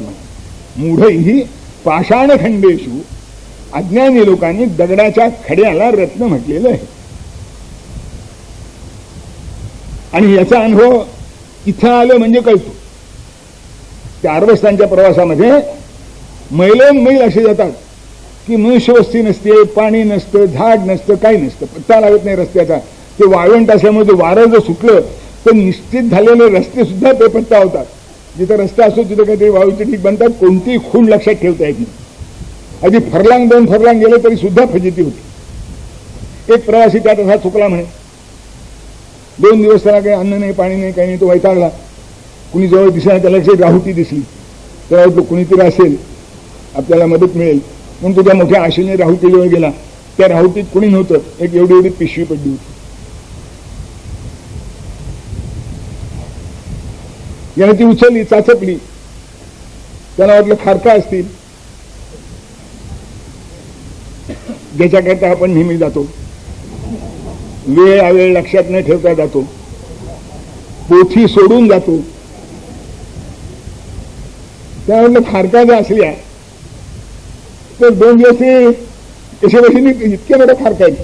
मूढैही पाषाणखंडेषु, अज्ञानी लोकांनी दगडाच्या खड्याला रत्न म्हटलेलं आहे. आणि याचा अनुभव इथं आलं म्हणजे कळतो. त्या अरबस्तानच्या प्रवासामध्ये मैलोन मैल असे जातात की मनुष्यवस्ती नसते, पाणी नसतं, झाड नसतं, काही नसतं, पत्ता लागत नाही रस्त्याचा. ते वाळवंट असल्यामुळे ते वारं जर सुटलं तर निश्चित झालेले रस्ते सुद्धा बेपत्ता होतात. जिथं रस्ता असतो तिथं काहीतरी वाळूचे ठीक बनतात, कोणतीही खूण लक्षात ठेवता येत नाही. आधी फरलांग 2 फरलांग गेले तरी सुद्धा फजिती होती. एक प्रवासी त्यात असा चुकला म्हणे. 2 दिवस त्याला काही अन्न नाही, पाणी नाही, काही नाही, तो वैतागला. कुणी जवळ दिसला त्याला एक राहुटी दिसली. त्याला तो कुणीतरी असेल, आपल्याला मदत मिळेल म्हणून तुझ्या मोठ्या आशेने राहुटीजवळ गेला. त्या राहुटीत कुणी नव्हतं, एक एवढी एवढी पिशवी पडली होती. याने ती उचलली, चाचपली. त्याला वाटलं खारका असतील, ज्याच्याकरता आपण नेहमी जातो, वेळ अवेळ लक्षात न ठेवता जातो, पोथी सोडून जातो. त्याला वाटलं खारका जर असल्या तर 2 दिवस कशा बशीने इतके मोठे खारका आहेत.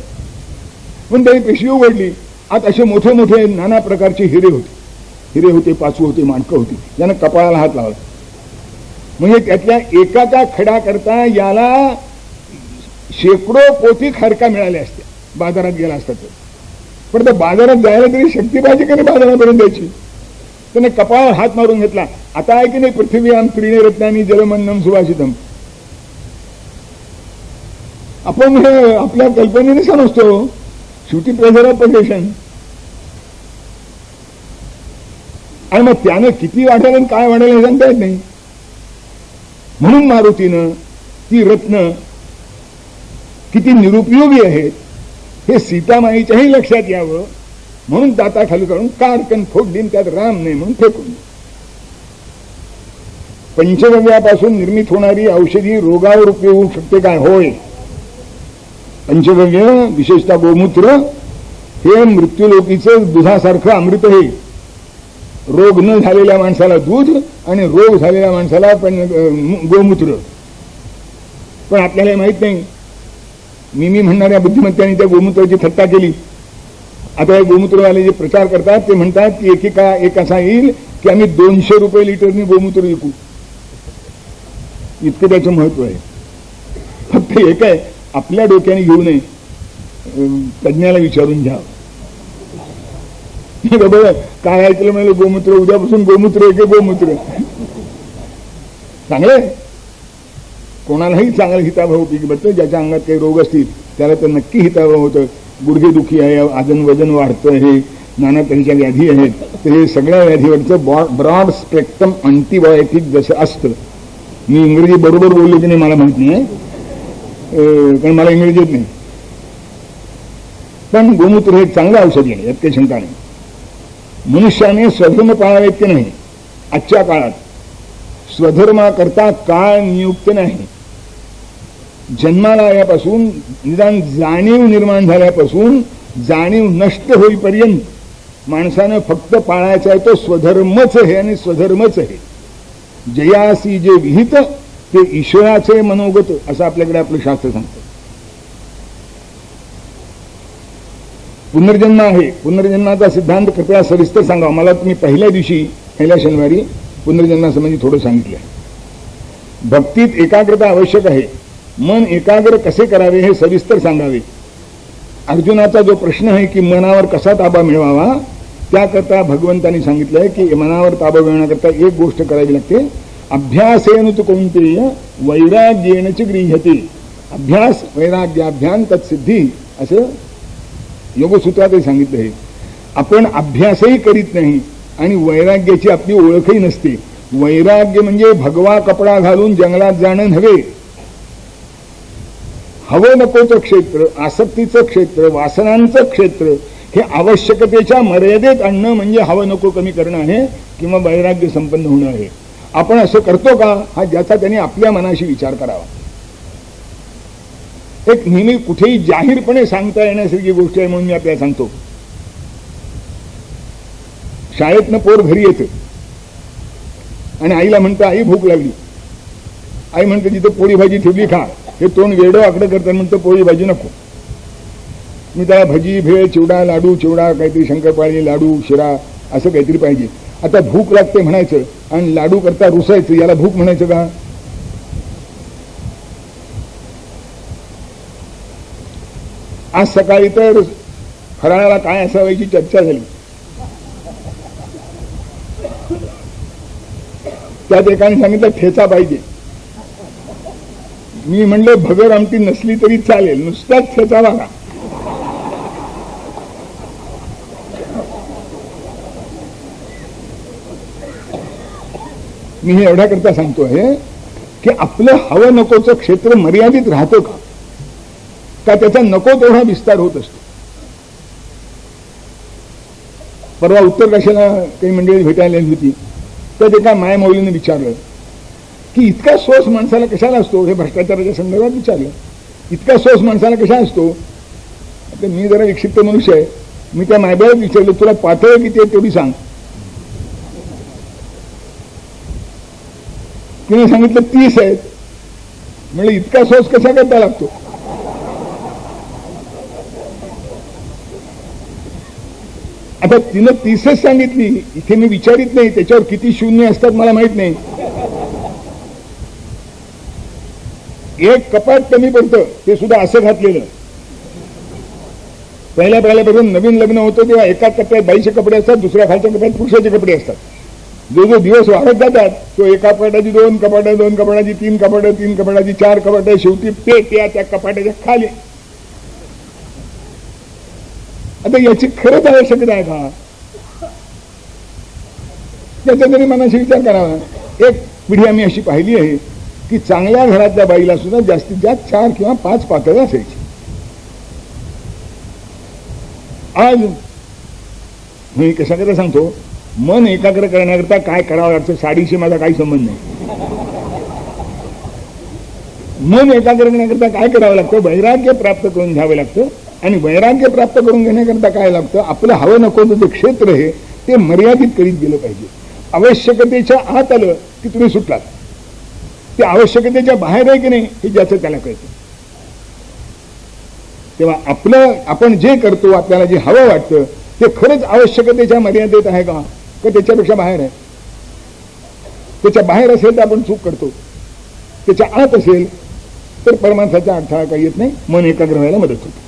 पण त्याने पिशवी उघडली, आत असे मोठे मोठे नाना प्रकारचे हिरे होते. हिरे होते, पाचू होते, माणकं होती. यानं कपाळाला हात लावला. म्हणजे त्यातल्या एकाचा खडा करता याला शेकडो पोथी खारका मिळाल्या असत्या बाजारात गेला असता तर. पण त्या बाजारात जायला तरी शक्ती पाहिजे की नाही बाजारापर्यंत द्यायची. त्याने कपाळावर हात मारून घेतला. आता आहे की नाही, पृथ्वीयाम त्रीणे रत्नानी जलमन्नम सुभाषितम. आपण हे आपल्या कल्पनेने समजतो, शेवटी प्रेझर ऑफ पोझेशन. आणि मग त्यानं किती वाढेल आणि काय वाढेल हे सांगता येत नाही. म्हणून मारुतीनं ती रत्न किती निरुपयोगी आहेत हे सीतामाईच्याही लक्षात यावं म्हणून दाता खाली करून कारकन फोडली, त्यात राम नाही म्हणून फेकून. पंचगव्यापासून निर्मित होणारी औषधी रोगावर उपयोग शकते काय? होय. पंचगव्य विशेषतः गोमूत्र हे मृत्यूलोकीचं दुधासारखं अमृत आहे. रोग न झालेल्या माणसाला दूध आणि रोग झालेल्या माणसाला गोमूत्र. पण आपल्याला माहित नाही. मी म्हणणाऱ्या बुद्धिमत्त्यांनी त्या गोमूत्राची थट्टा केली. आता हे गोमूत्रवाले जे प्रचार करतात ते म्हणतात की एक असा येईल की आम्ही 200 रुपये लिटरनी गोमूत्र विकू. इतकं त्याचं महत्व आहे. फक्त एक आहे, आपल्या डोक्याने घेऊ नये, तज्ञाला विचारून घ्या. बघा काय ऐकलं म्हणजे गोमूत्र, उद्यापासून गोमूत्र एक गोमूत्र चांगलं. कोणालाही चांगलं हितावह उपयोगी पडतं. ज्याच्या अंगात काही रोग असतील त्याला तर नक्की हितावह होतं. गुडघेदुखी आहे, वजन वाढतं, हे नाना तऱ्हेच्या व्याधी आहेत, तर हे सगळ्या व्याधीवरचं ब्रॉड स्पेक्ट्रम अँटीबायोटिक जसं असतं. मी इंग्रजी बरोबर बोललो की नाही मला माहित नाही, कारण मला इंग्रजी येत नाही. पण गोमूत्र हे चांगलं औषधी आहे, यात काही शंका नाही. मनुष्याने स्वधर्म पाळावेत की नाही? आजच्या काळात स्वधर्माकरता काळ नियुक्त नाही. जन्माला आल्यापासून निदान जाणीव निर्माण झाल्यापासून जाणीव नष्ट होईपर्यंत माणसानं फक्त पाळायचा आहे तो स्वधर्मच आहे आणि स्वधर्मच आहे. जयासी जे विहित ते ईश्वराचे मनोगत असं आपल्याकडे आपलं शास्त्र सांगतं. पुनर्जन्म आहे. पुनर्जन्माचा सिद्धांत कृपया सविस्तर सांगा. मला तुम्ही पहिल्या शनिवारी पुनर्जन्मासंबंधी थोडं सांगितलं. भक्तीत एकाग्रता आवश्यक आहे. मन एकाग्र कसे करावे हे सविस्तर सांगावे. अर्जुनाचा जो प्रश्न आहे की मनावर कसा ताबा मिळवावा, त्याकरता भगवंतांनी सांगितलंय की मनावर ताबा मिळवण्याकरता एक गोष्ट करावी लागते. अभ्यासेन तु कौंतेय वैराग्येन च गृह्यते. अभ्यास वैराग्याभ्यान तत्सिद्धी असं योगसूत्रातही सांगितलं आहे. आपण अभ्यासही करीत नाही आणि वैराग्याची आपली ओळखही नसते. वैराग्य म्हणजे भगवा कपडा घालून जंगलात जाणं नव्हे. हवं नकोचं क्षेत्र, आसक्तीचं क्षेत्र, वासनांचं क्षेत्र हे आवश्यकतेच्या मर्यादेत आणणं म्हणजे हवं नको कमी करणं आहे किंवा वैराग्य संपन्न होणं आहे. आपण असं करतो का? हा ज्याचा त्याने आपल्या मनाशी विचार करावा. एक नेहमी कुठेही जाहीरपणे सांगता येण्यासारखी गोष्ट आहे म्हणून मी आपल्याला सांगतो. शाळेतनं पोर घरी येतं आणि आईला म्हणतं आई भूक लागली. आई म्हणते जिथं पोळी भाजी ठेवली खा. हे तोंड वेडं आकडं करतात, म्हणतं पोळी भाजी नको. मी त्याला भजी, भेळ, चिवडा, लाडू, चिवडा, काहीतरी शंकरपाळी, लाडू, शिरा असं काहीतरी पाहिजे. आता भूक लागते म्हणायचं आणि लाडू करता रुसायचं, याला भूक म्हणायचं का? आज सकाळी तर फराळाला काय असावं याची चर्चा झाली. त्यात एकाने सांगितलं ठेचा पाहिजे. मी म्हणले भगर आमटी नसली तरी चालेल, नुसताच ठेचा बघा. मी हे एवढ्या करता सांगतो आहे की आपलं हवं नकोचं क्षेत्र मर्यादित राहतं का त्याचा नको तेवढा विस्तार होत असतो. परवा उत्तर काशीला काही मंडळी भेटायला आली होती, तर एका मायमौलीने विचारलं की इतका सोस माणसाला कशाला असतो. हे भ्रष्टाचाराच्या संदर्भात विचारलं, इतका सोस माणसाला कशा असतो. आता मी जरा विक्षिप्त मनुष्य आहे, मी त्या मायबाला विचारलं तुला पातळ किती आहे तेवढी सांग. तिने सांगितलं 30 आहेत. म्हणजे इतका सोस कसा करता लागतो. आता तिनं 30च सांगितली. इथे मी विचारित नाही त्याच्यावर किती शून्य असतात मला माहित नाही. एक कपाट कमी पडतं, ते सुद्धा असं घातलेलं. पहिल्यापासून नवीन लग्न होतं तेव्हा एका कप्प्यात बाईचे कपडे असतात, दुसऱ्या खालच्या कप्प्यात पुरुषाचे कपडे असतात. जो जो दिवस वाढत जातात तो एका कपाटाची 2 कपाटं, 2 कपाटाची 3 कपाटं, 3 कपाटाची 4 कपाटं, शेवटी पेट या त्या कपाटाच्या खाली. आता याची खरंच आवश्यकता आहे का. त्याचा तरी मनाशी विचार करावा. एक पिढी आम्ही अशी पाहिली आहे की चांगल्या घरातल्या बाईला सुद्धा जास्तीत जास्त 4 किंवा 5 पातळं असायची. आज मी कशाकरता सांगतो, मन एकाग्र करण्याकरता काय करावं लागतं. साडीशी माझा काही संबंध नाही. मन एकाग्र करण्याकरता काय करावं लागतं, वैराग्य प्राप्त करून घ्यावं लागतं. आणि वैराग्य प्राप्त करून घेण्याकरता काय लागतं, आपलं हवं नकोचं जे क्षेत्र आहे ते मर्यादित करीत गेलं पाहिजे. आवश्यकतेच्या आत आलं की तुम्ही सुटलात. ते आवश्यकतेच्या बाहेर आहे की नाही हे ज्याचं त्याला कळतं. तेव्हा आपण जे करतो, आपल्याला जे हवं वाटतं ते खरंच आवश्यकतेच्या मर्यादेत आहे का त्याच्यापेक्षा बाहेर आहे. त्याच्या बाहेर असेल तर आपण चूक करतो, त्याच्या आत असेल तर परमार्थाचा अडथळा काही येत नाही, मन एकाग्र व्हायला मदत होते.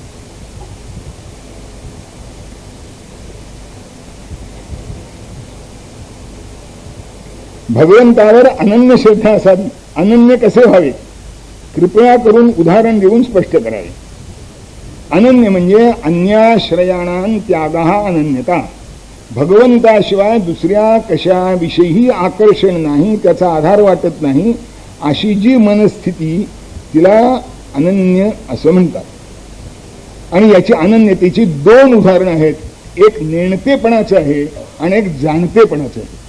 भगवंतावर अनन्य श्रद्धा असावी. अनन्य कसे व्हावे, कृपया करून उदाहरण देऊन स्पष्ट करावे. अनन्य म्हणजे अन्याश्रयाणां त्यागः अनन्यता. भगवंताशिवाय दुसऱ्या कशाविषयी आकर्षण नाही, त्याचा आधार वाटत नाही, अशी जी मनस्थिती तिला अनन्य असं म्हणतात. आणि याची अनन्यतेची 2 उदाहरणं आहेत. एक नेणतेपणाचं आहे आणि एक जाणतेपणाचं आहे.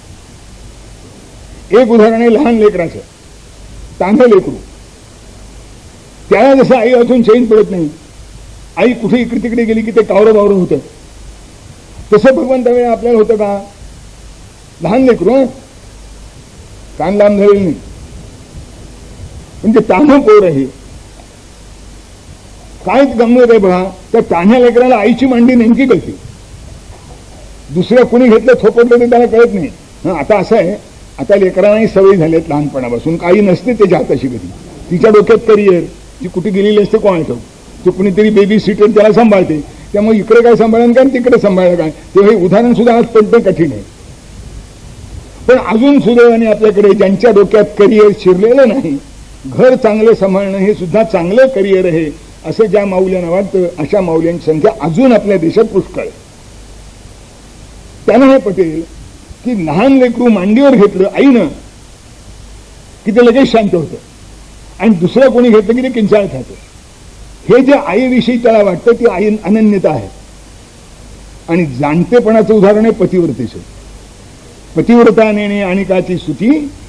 एक उदाहरण आहे लहान लेकराचं. तांधं लेकरू, त्याला जसं आई वाचून चैन पडत नाही, आई कुठे इकडे तिकडे गेली की ते कावरं बावरं होतं, तसं भगवंता वेळा आपल्याला होतं का. लहान लेकरू कान लांब झालेलं नाही, म्हणजे तान्हं पोर आहे. काय गंमत आहे बघा, त्या तान्ह्या लेकराला आईची मांडी नेमकी कळते. दुसऱ्या कुणी घेतलं थोपटलं तर त्याला कळत नाही. आता असं आहे, आता लेकरांनाही सवय झाल्यात लहानपणापासून, काही नसते त्याच्या हाताशी कधी. तिच्या डोक्यात करिअर, ती कुठे गेलेली असते कोण ठाऊक. ते कुणीतरी बेबी सीटर त्याला सांभाळते. त्यामुळे इकडे काय सांभाळलं काय तिकडे सांभाळलं काय, तेव्हा हे उदाहरण सुद्धा आज पडणं कठीण आहे. पण अजून सुदैवाने आपल्याकडे ज्यांच्या डोक्यात करिअर शिरलेलं नाही, घर चांगलं सांभाळणं हे सुद्धा चांगलं करिअर आहे असं ज्या माऊल्यांना वाटतं, अशा माऊल्यांची संख्या अजून आपल्या देशात पुष्कळ आहे. त्यांना हे पटेल की लहान लेकरू मांडीवर घेतलं आईनं की ते लगेच शांत होतं, आणि दुसरं कोणी घेतलं की ते किंचाळत राहतं. हे जे आईविषयी त्याला वाटतं ती आई अनन्यता आहे. आणि जाणतेपणाचं उदाहरण आहे पतिव्रतेचं. पतिव्रता नेणे अनिकाची सुती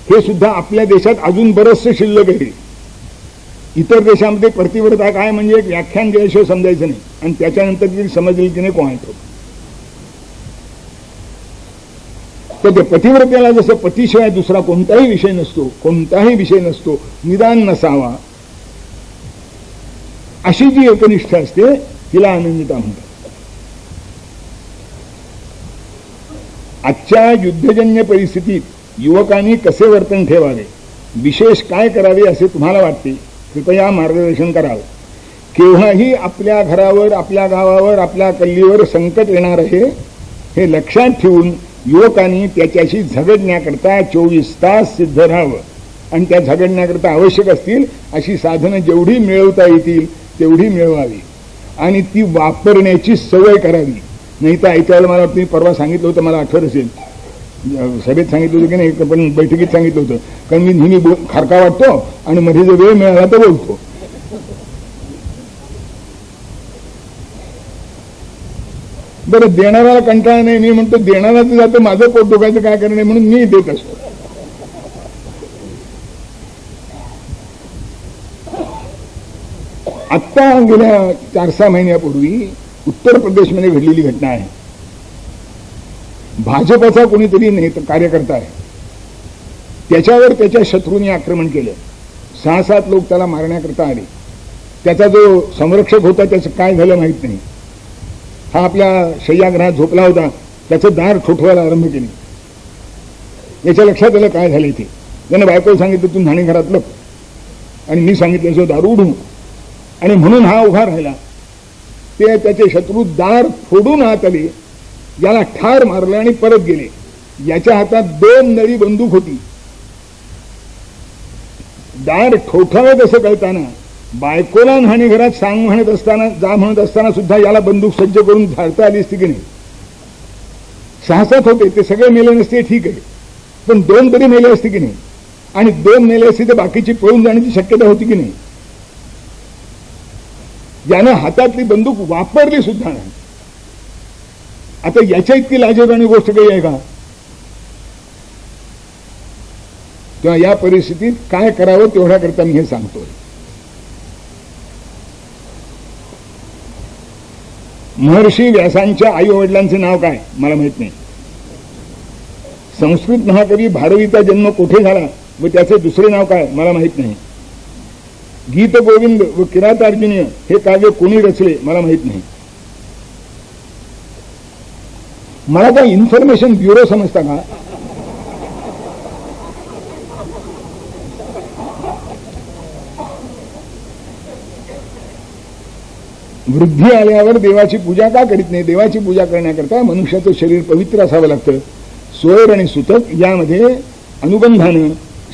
हे सुद्धा आपल्या देशात अजून बरचसं शिल्लक आहे. इतर देशामध्ये पतिव्रता काय म्हणजे एक व्याख्यान दिल्याशिवाय समजायचं नाही, आणि त्याच्यानंतर तरी समजली की नाही कोणाला. तर ते पतिव्रतेला जसं पतीशिवाय दुसरा कोणताही विषय नसतो, निदान नसावा, अशी जी एकनिष्ठा असते तिला अनन्यता म्हणतात. आजच्या युद्धजन्य परिस्थितीत युवकांनी कसे वर्तन ठेवावे, विशेष काय करावे असे तुम्हाला वाटते, कृपया मार्गदर्शन करावे. केव्हाही आपल्या घरावर, आपल्या गावावर, आपल्या कल्लीवर संकट येणार आहे हे लक्षात ठेवून युवकांनी त्याच्याशी झगडण्याकरता 24 तास सिद्ध राहावं आणि त्या झगडण्याकरता आवश्यक असतील अशी साधनं जेवढी मिळवता येतील तेवढी मिळवावी आणि ती वापरण्याची सवय करावी. नाही तर ऐकायला मला तुम्ही परवा सांगितलं होतं, मला आठवत असेल, सभेत सांगितलं होतं की नाही, पण बैठकीत सांगितलं होतं, कारण मी नेहमी खारका वाटतो आणि मध्ये जर वेळ मिळाला तर बोलतो. बरं, देणाऱ्याला कंटाळा नाही, मी म्हणतो देणारा तर जातं, माझं पोट दुखायचं काय करणे म्हणून मी देत असतो. आत्ता गेल्या 4-6 महिन्यापूर्वी उत्तर प्रदेशमध्ये घडलेली घटना आहे. भाजपचा कोणीतरी कार्यकर्ता आहे, त्याच्यावर त्याच्या शत्रूंनी आक्रमण केलं. 6-7 लोक त्याला मारण्याकरता आले. त्याचा जो संरक्षक होता त्याचं काय झालं माहित नाही. हा आपल्या शय्यागृहात झोपला होता, त्याचं दार ठोठवायला आरंभ केली. याच्या लक्षात आलं काय झालं ते. त्यानं बायकोला सांगितलं तू न्हाणीघरात लप, आणि मी सांगितलं असं दारू उडू, आणि म्हणून हा उभा राहिला. ते त्याचे शत्रू दार फोडून आत आले, याला ठार मारलं आणि परत गेले. याच्या हातात 2 नळी बंदूक होती. दार ठोठावत असं कळताना बायकोला न्हाणीघरात सांग म्हणत असताना, जा म्हणत असताना सुद्धा याला बंदूक सज्ज करून झाडता आली असती की नाही. 6-7 होते, ते सगळे मेले नसते ठीक आहे, पण 2 तरी मेले असते की नाही, आणि 2 मेले असते तर बाकीची पळून जाण्याची शक्यता होती की नाही. यानं हातातली बंदूक वापरली सुद्धा नाही. आता याच्या इतकी लाजिरवाणी गोष्ट काही आहे का. तेव्हा या परिस्थितीत काय करावं तेवढ्याकरता मी हे सांगतोय. महर्षी व्यासांच्या आई वडिलांचे नाव काय मला माहित नाही. संस्कृत महाकवी भारवीचा जन्म कुठे झाला व त्याचे दुसरे नाव काय मला माहित नाही. गीत गोविंद व किरातार्जुनीय हे काव्य कोणी रचले मला माहित नाही. मला काय इन्फॉर्मेशन ब्युरो समजता का. वृद्धी आल्यावर देवाची पूजा का करीत नाही. देवाची पूजा करण्याकरता मनुष्याचं शरीर पवित्र असावं लागतं. स्वैर आणि सुतक यामध्ये अनुबंधानं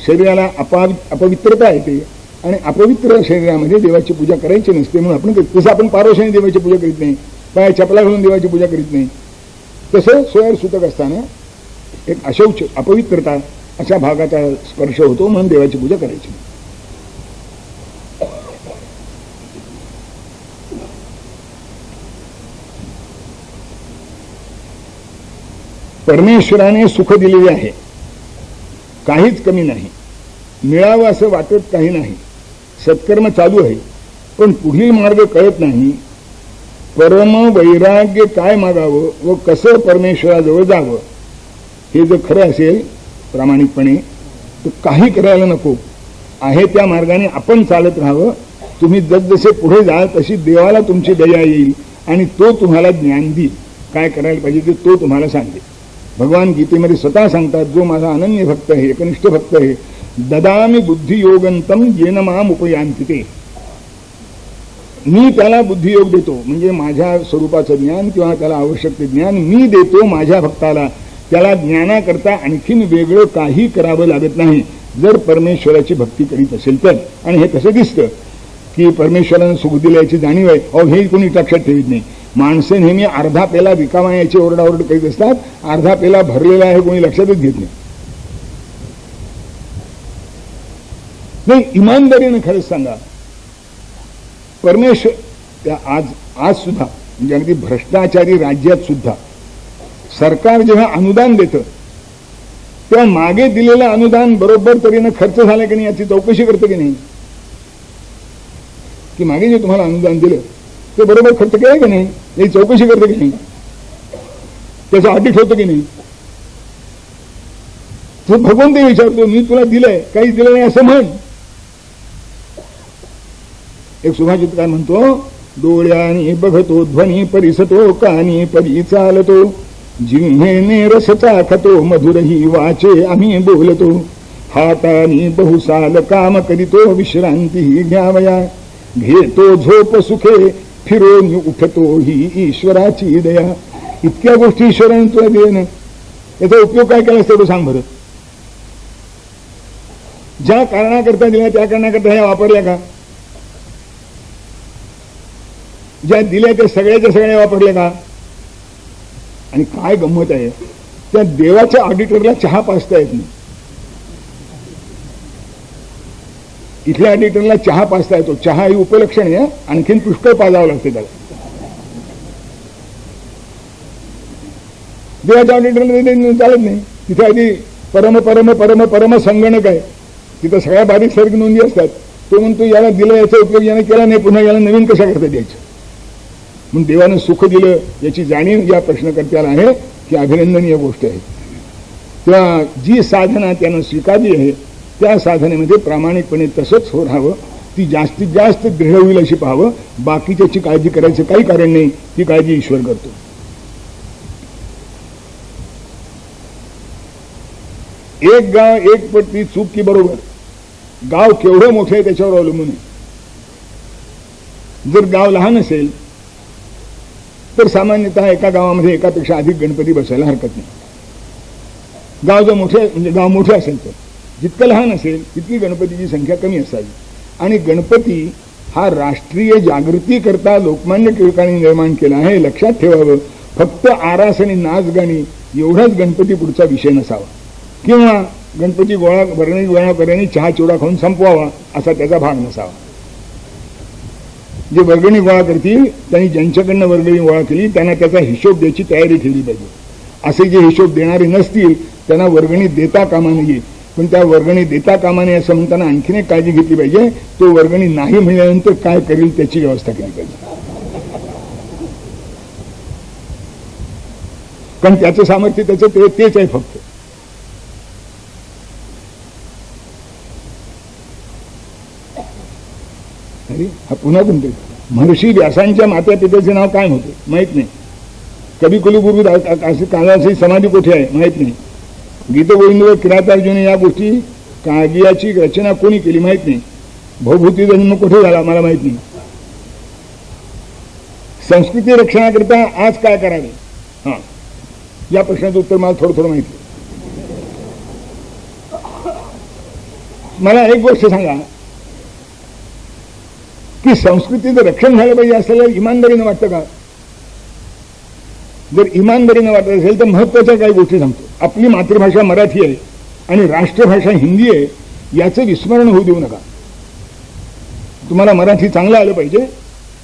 शरीराला अपवित्रता येते आणि अपवित्र शरीरामध्ये देवाची पूजा करायची नसते. म्हणून आपण तसं आपण पारोशाने देवाची पूजा करीत नाही, पाय चपला घालून देवाची पूजा करीत नाही. तसं स्वैर सुतक असताना एक अशौच अपवित्रता अशा भागाचा स्पर्श होतो म्हणून देवाची पूजा करायची. परमेश्वराने सुख दिलेले आहे, काहीच कमी नाही. मिळावं असं वाटत काही नाही. सत्कर्म चालू आहे, पण पुढील मार्ग कळत नाही. परम वैराग्य काय मागावं व कसं परमेश्वराजवळ जावं हे जर खरं असेल प्रामाणिकपणे तर काही करायला नको. आहे त्या मार्गाने आपण चालत राहावं. तुम्ही जसजसे पुढे जाल तशी देवाला तुमची दया येईल आणि तो तुम्हाला ज्ञान देईल. काय करायला पाहिजे ते तो तुम्हाला सांगेल. भगवान गीतेमध्ये स्वतः सांगतात, जो माझा अनन्य भक्त आहे, एकनिष्ठ भक्त आहे, ददामी बुद्धियोगंतम येन माम उपयांति ते. मी त्याला बुद्धियोग देतो, म्हणजे माझ्या स्वरूपाचं ज्ञान किंवा त्याला आवश्यक ते ज्ञान मी देतो माझ्या भक्ताला. त्याला ज्ञानाकरता आणखीन वेगळं काही करावं लागत नाही जर परमेश्वराची भक्ती करीत असेल तर. आणि हे कसं दिसतं की परमेश्वरानं सुख दिल्याची जाणीव आहे, हे कोणी लक्षात ठेवत नाही. माणसे नेहमी अर्धा पेला रिकामा याची ओरडाओरड करीत असतात, अर्धा पेला भरलेला आहे कोणी लक्षातच घेत नाही. इमानदारीने खरंच सांगा, परमेश्वर त्या आज सुद्धा म्हणजे अगदी भ्रष्टाचारी राज्यात सुद्धा सरकार जेव्हा अनुदान देतं तेव्हा मागे दिलेलं अनुदान बरोबर तरीनं खर्च झालं की नाही याची चौकशी करतं की नाही. की मागे जे तुम्हाला अनुदान दिलं ते बरोबर खर्च केलं की नाही याची चौकशी करतं की नाही, त्याचं ऑडिट होतं की नाही. तो भगवंत विचारतो, मी तुला दिलंय काहीच दिलं नाही असं म्हण. एक सुभाषितकार म्हणतो, डोळ्यानी बघतो ध्वनी परिसतो, कानी परी चालतो, जिव्हेने रस चाखतो, मधुरही वाचे आम्ही बोलतो, हातानी बहुसाल काम करीतो, विश्रांती घ्यावया, घेतो झोप सुखे फिरून उठतो ही ईश्वराची दया. इतक्या गोष्टी ईश्वराने तुला दिल्या ना, याचा उपयोग काय केलास तेवढं सांग बरं. ज्या कारणाकरता दिल्या त्या कारणाकरता ह्या वापरल्या का? ज्या दिल्या त्या सगळ्याच्या सगळ्या वापरल्या का? आणि काय गंमत आहे, त्या देवाच्या ऑडिटरला चहा पाजता येत नाही. इथल्या ऑडिटरला चहा पाजता येतो. चहा ही उपलक्षणी आहे, आणखीन पुष्कळ पाजावं लागते त्याला. देवाच्या ऑडिटरला चालत नाही. तिथे आधी परम परम परम परम संगणक आहे, तिथं सगळ्या बारीक सारीक नोंदी असतात. तो म्हणतो याला दिलं, याचा उपयोग याने केला नाही, पुन्हा याला नवीन कशा करता द्यायचं. म्हणून देवानं सुख दिलं याची जाणीव या प्रश्नकर्त्याला आहे, की अभिनंदनीय गोष्ट आहे. तेव्हा जी साधना त्यानं स्वीकारली आहे त्या साधनेमध्ये प्रामाणिकपणे तसंच हो राहावं. ती जास्तीत जास्त दृढ होईल अशी पाहावं. बाकी त्याची काळजी करायचं काही कारण नाही, ती काळजी ईश्वर करतो. एक गाव एक पट्टी चूक की बरोबर. गाव केवढं मोठं आहे त्याच्यावर अवलंबून आहे. जर गाव लहान असेल तर सामान्यतः एका गावामध्ये एकापेक्षा अधिक गणपती बसायला हरकत नाही. गाव जर मोठे म्हणजे गाव मोठे असेल तर, जितकं लहान असेल तितकी गणपतीची संख्या कमी असावी. आणि गणपती हा राष्ट्रीय जागृती करता लोकमान्य टिळकांनी निर्माण केला आहे, लक्षात ठेवावं. फक्त आरास आणि नाच गाणी एवढाच गणपती पुढचा विषय नसावा, किंवा गणपती वर्गणी गोळा करणे चहा चिवडा खाऊन संपवावा असा त्याचा भाग नसावा. जे वर्गणी गोळा करतील त्यांनी ज्यांच्याकडनं वर्गणी गोळा केली त्यांना त्याचा हिशोब द्यायची तयारी ठेवली पाहिजे. असे जे हिशोब देणारे नसतील त्यांना वर्गणी देता कामा नये. पण त्या वर्गणी देता कामा नये असं म्हणताना आणखीन एक काळजी घेतली पाहिजे, तो वर्गणी नाही मिळाल्यानंतर काय करेल त्याची व्यवस्था केली पाहिजे. कारण त्याचं सामर्थ्य त्याचं तेच आहे फक्त. हा पुन्हा म्हणतो, महर्षी व्यासांच्या मात्या पित्याचे नाव काय होते माहित नाही. कविकुलगुरु कालाची समाधी कुठे आहे माहित नाही. गीतगोविंद किरातार्जुन या गोष्टी काव्याची रचना कोणी केली माहित नाही. भवभूती जन्म कुठे झाला मला माहित नाही. संस्कृती रक्षणाकरिता आज काय करावे, हा या प्रश्नाचं उत्तर मला थोडं थोडं माहिती. मला एक गोष्ट सांगा की संस्कृतीचं रक्षण झालं पाहिजे असल्याला इमानदारीनं वाटतं का? जर इमानदारीनं वाटत असेल तर महत्वाच्या काही गोष्टी सांगतो. आपली मातृभाषा मराठी आहे आणि राष्ट्रभाषा हिंदी आहे, याचं विस्मरण होऊ देऊ नका. तुम्हाला मराठी चांगलं आलं पाहिजे